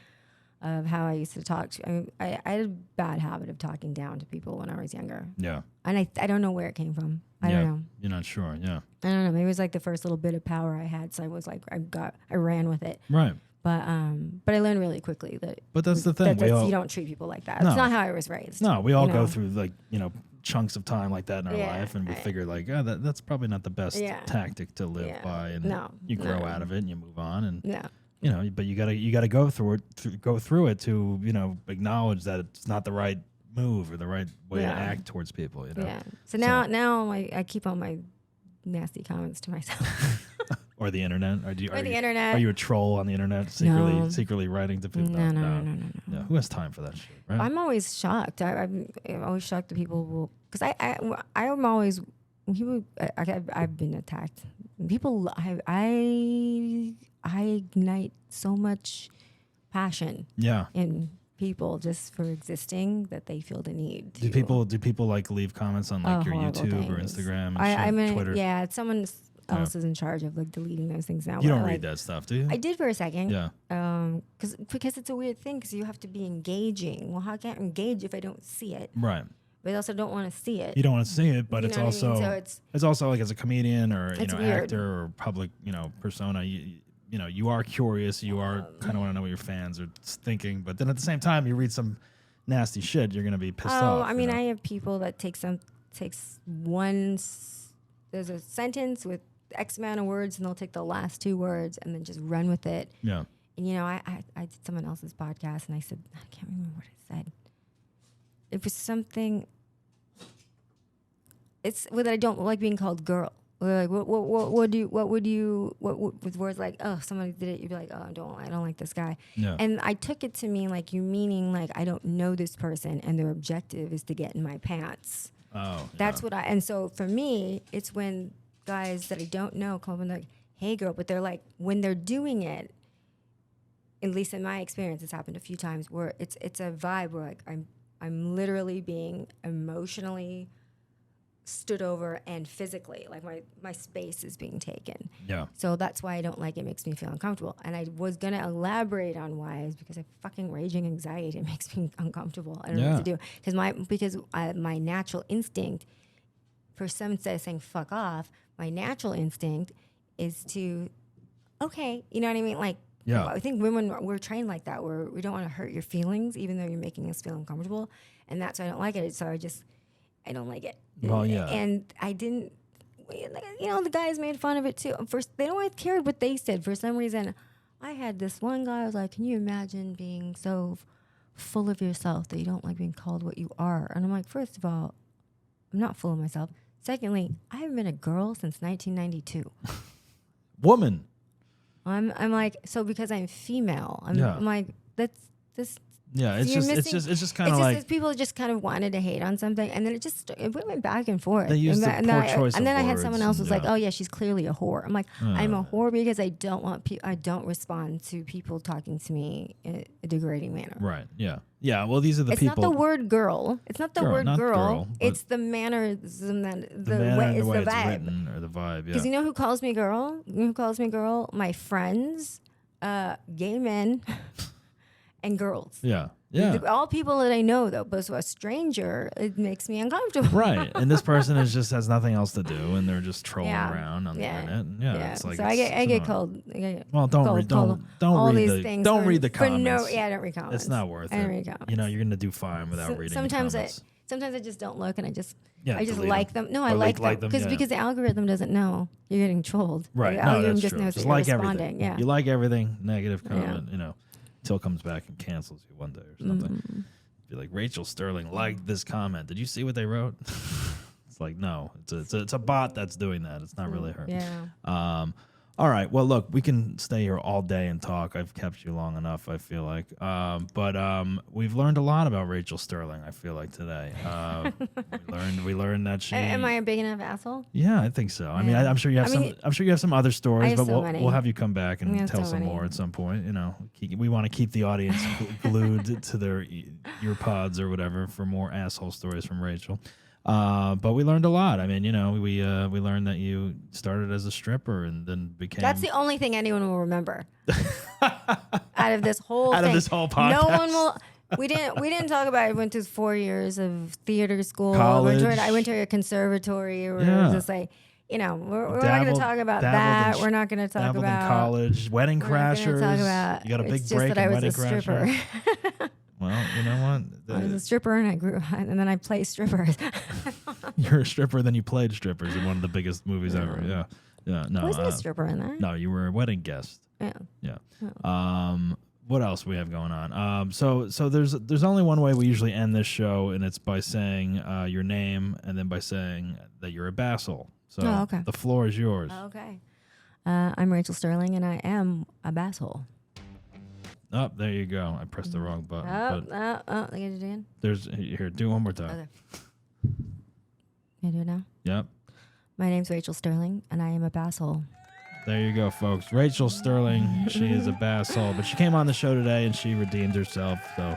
of how I used to talk to. I had a bad habit of talking down to people when I was younger. Yeah. And I don't know where it came from. I don't know. You're not sure. Yeah. I don't know. Maybe it was like the first little bit of power I had, so I was like, I ran with it. Right. But I learned really quickly that. But that's the thing. You don't treat people like that. No. It's not how I was raised. No, we all go through like chunks of time like that in our life, and we right. figure like, that's probably not the best tactic to live by, and you grow out of it and you move on, and but you gotta go through it to acknowledge that it's not the right move or the right way to act towards people. Yeah. So now I keep all my nasty comments to myself. Or the internet? Internet. Are you a troll on the internet, secretly writing to people? No. Who has time for that shit, right? I'm always shocked. I'm always shocked that people will, because I'm always, when people, I've been attacked. People, I ignite so much passion in people just for existing that they feel the need to. Do people like leave comments on like your YouTube or Instagram and Twitter? Yeah, someone else is in charge of like deleting those things now. You don't read that stuff, do you? I did for a second. Yeah. Because it's a weird thing, because you have to be engaging. Well, how can I engage if I don't see it? Right. But I also don't want to see it. You don't want to see it, but it's also So it's also like as a comedian or weird. actor or public persona, you are curious, you are kind of want to know what your fans are thinking, but then at the same time you read some nasty shit, you're gonna be pissed off. I mean, I have people that takes there's a sentence with X amount of words, and they'll take the last two words and then just run with it. Yeah. And I did someone else's podcast, and I said, I can't remember what I said. It was something. It's that I don't like being called girl. Or like what would you with words like, oh, somebody did it, you'd be like, oh, I don't like this guy. Yeah. And I took it to mean like you meaning like I don't know this person and their objective is to get in my pants. Oh. That's what and so for me, it's when guys that I don't know come up and like, hey girl, but they're like, when they're doing it, at least in my experience, it's happened a few times where it's a vibe where like I'm literally being emotionally stood over and physically, like my space is being taken. Yeah. So that's why I don't like it. Makes me feel uncomfortable. And I was gonna elaborate on why is because I fucking raging anxiety. It makes me uncomfortable. I don't know what to do because my natural instinct, for some instead of saying fuck off, my natural instinct is to, okay, you know what I mean? Like, I think women, we're trained like that, where we don't want to hurt your feelings, even though you're making us feel uncomfortable. And that's why I don't like it. So I don't like it. Well, yeah. And I didn't, the guys made fun of it too. First, they don't always care what they said. For some reason, I had this one guy, I was like, can you imagine being so full of yourself that you don't like being called what you are? And I'm like, first of all, I'm not full of myself. Secondly, I haven't been a girl since 1992. Woman. I'm like, so because I'm female, I'm like, that's this. Yeah, it's so just kind of like people just kind of wanted to hate on something, and then it went back and forth. They used and poor choice and then of I had words someone else was like, yeah. "Oh yeah, she's clearly a whore." I'm like, I'm a whore because I don't want I don't respond to people talking to me in a degrading manner. Right. Yeah. Yeah. Well, these are the it's people. It's not the word girl. It's not the word girl. It's the mannerism that the way it's the vibe. Written or the vibe. Yeah. Because you know who calls me girl? You know who calls me girl? My friends, gay men, and girls. Yeah. Yeah. All people that I know, though, but so a stranger, it makes me uncomfortable. Right. And this person just has nothing else to do, and they're just trolling around on the internet. And it's like so I get called. Well, don't read the things don't read the comments. I don't read comments. It's not worth it. I don't read comments. You're gonna do fine without reading. Sometimes the comments. sometimes I just don't look, and I just like them. No, I like them because the algorithm doesn't know you're getting trolled. Right. The algorithm just true. knows Just you're like responding. everything. Yeah. You like everything. Negative comment. Until it comes back and cancels you one day or something. Be like, Rachel Sterling liked this comment. Did you see what they wrote? It's like, no, it's a bot that's doing that. It's not really her. Yeah. All right. Well, look, we can stay here all day and talk. I've kept you long enough, I feel like. But we've learned a lot about Rachel Sterling, I feel like, today. We learned that she. Am I a big enough asshole? Yeah, I think so. I mean, I'm sure you have I'm sure you have some other stories, but we'll have you come back and tell some more at some point. We want to keep the audience glued to their ear pods or whatever for more asshole stories from Rachel. But we learned a lot. I mean, we learned that you started as a stripper and then became. That's the only thing anyone will remember. Out of this whole podcast. No one will. We didn't talk about. I went to 4 years of theater school. College. I went to a conservatory. Where Yeah. it was just like, we're not going to talk about dabbled that. We're not going to talk dabbled about in college, wedding we're not gonna crashers. talk about. You got a big it's break just that in I was wedding a stripper. crashers. Well, you know what? I was a stripper, and I grew, and then I played strippers. You're a stripper, then you played strippers in one of the biggest movies ever. Yeah, yeah. No, I wasn't a stripper in that. no, you were a wedding guest. Yeah. Yeah. What else we have going on? So there's only one way we usually end this show, and it's by saying your name, and then by saying that you're a Basshole. So okay. the floor is yours. Okay. I'm Rachel Sterling, and I am a Basshole. Oh, there you go. I pressed the wrong button. But I get it again. there's here. Do it one more time. Okay. Can I do it now? Yep. My name's Rachel Sterling, and I am a Basshole. There you go, folks. Rachel Sterling. She is a Basshole, but she came on the show today and she redeemed herself, so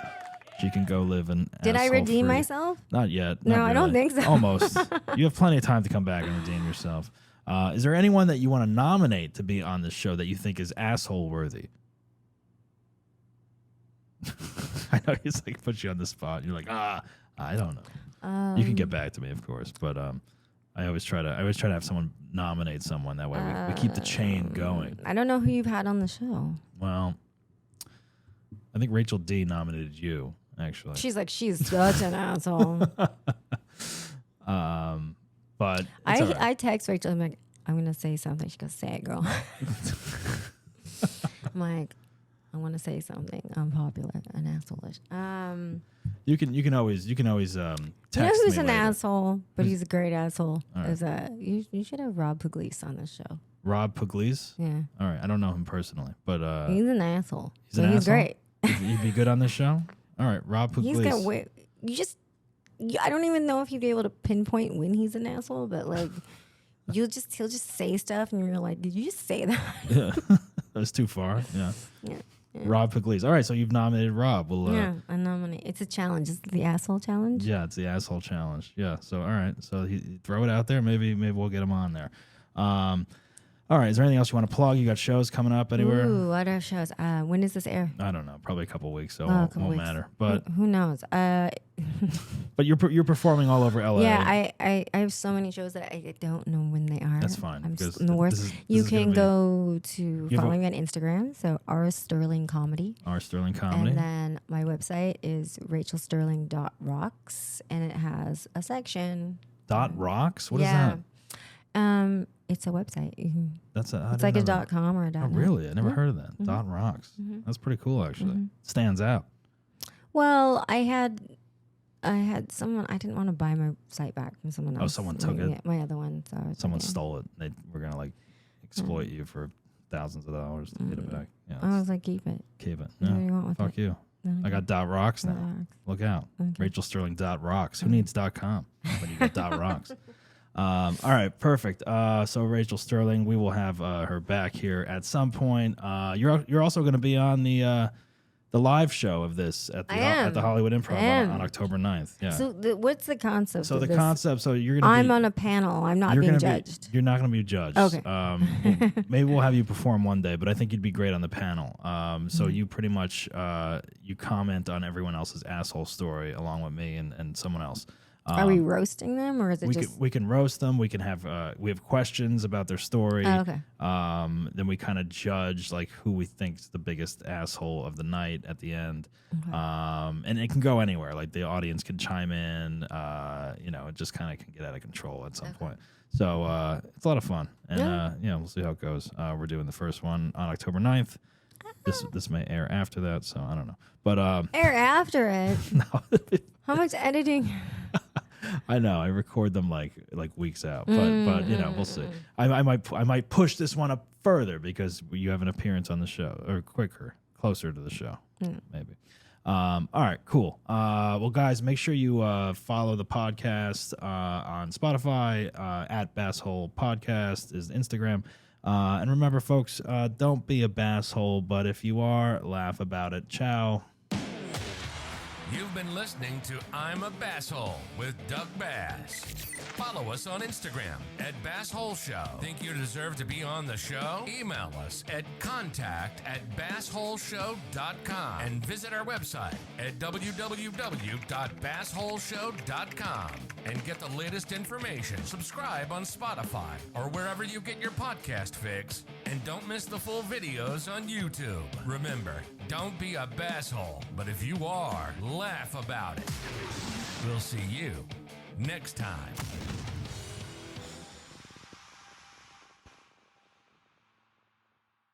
she can go live in. Did I redeem asshole-free. myself? Not yet. No, Not I don't really. think so. Almost. You have plenty of time to come back and redeem yourself. Is there anyone that you want to nominate to be on this show that you think is asshole worthy? I know he's like put you on the spot. You're like, I don't know. You can get back to me, of course, but I always try to have someone nominate someone. That way we keep the chain going. I don't know who you've had on the show. Well, I think Rachel D nominated you, actually. She's such an asshole. But it's all right. I text Rachel. I'm like, I'm gonna say something. She goes, "Say it, girl." I'm like, I want to say something unpopular and asshole-ish. You can always text you know who's me an later. asshole, but he's a great asshole. All right. Is you should have Rob Pugliese on this show. Rob Pugliese. Yeah, All right, I don't know him personally, but he's an asshole. he's an He's asshole? great. You'd be good on this show. All right, Rob Pugliese. He's gonna wait. I don't even know if you'd be able to pinpoint when he's an asshole, but like, he'll just say stuff, and you're like, did you just say that? Yeah, that's too far. Yeah. Yeah. Rob Pugliese. All right, so you've nominated Rob. Well, Yeah, I nominate. It's a challenge. It's the asshole challenge. yeah, it's the asshole challenge. Yeah. So all right, so throw it out there. Maybe we'll get him on there. All right. Is there anything else you want to plug? You got shows coming up anywhere? Ooh, what are shows? When does this air? I don't know. Probably a couple weeks, so Oh, a it couple won't weeks. matter. But Who knows? but you're performing all over LA. Yeah, I have so many shows that I don't know when they are. That's fine, I'm because just the worst. this You is gonna can be- go to have follow a- me on Instagram, so R Sterling Comedy. R Sterling Comedy. And then my website is rachelsterling.rocks, and it has a section. .rocks. What is yeah. that? It's a website. You can, That's a. it's like a .com or a Oh, .net. really? I never heard of that. Mm-hmm. .rocks. That's pretty cool, actually. Stands out. Well, I had someone. I didn't want to buy my site back from someone else. Oh, someone took it? Yeah, my other one. So I was Someone like, stole it. They were gonna like exploit you for thousands of dollars to get it back. Yeah, I was like, keep it. keep it. What do Yeah. you want with Fuck it? you. No, I got .rocks now. .rocks. Look out. Okay. Rachel Sterling .rocks. Who needs .com when you got .rocks? All right, perfect. So Rachel Sterling, we will have her back here at some point. You're also going to be on the live show of this at the Hollywood Improv on October 9th. Yeah. So what's the concept? So of the this? concept. So you're going to. I'm on a panel. I'm not being judged. You're not going to be judged. Okay. Maybe we'll have you perform one day, but I think you'd be great on the panel. So Mm-hmm. you pretty much you comment on everyone else's asshole story along with me and someone else. Are we roasting them, or is it We can roast them. We can have we have questions about their story. Oh, okay. Then we kind of judge like who we think's the biggest asshole of the night at the end. Okay. And it can go anywhere. Like the audience can chime in. It just kind of can get out of control at some point. So it's a lot of fun, and we'll see how it goes. We're doing the first one on October 9th. This may air after that, so I don't know. But Air after it. no. How much editing? I know I record them like weeks out, but we'll see. I might push this one up further because you have an appearance on the show, or closer to the show, maybe. All right, cool. Well, guys, make sure you follow the podcast on Spotify at Basshole Podcast is Instagram. And remember, folks, don't be a basshole, but if you are, laugh about it. Ciao. You've been listening to I'm a Basshole with Doug Bass. Follow us on Instagram at Basshole Show. Think you deserve to be on the show? Email us at contact@bassholeshow.com and visit our website at www.bassholeshow.com and get the latest information. Subscribe on Spotify or wherever you get your podcast fix. And don't miss the full videos on YouTube. Remember, don't be a basshole, but if you are, laugh about it. We'll see you next time.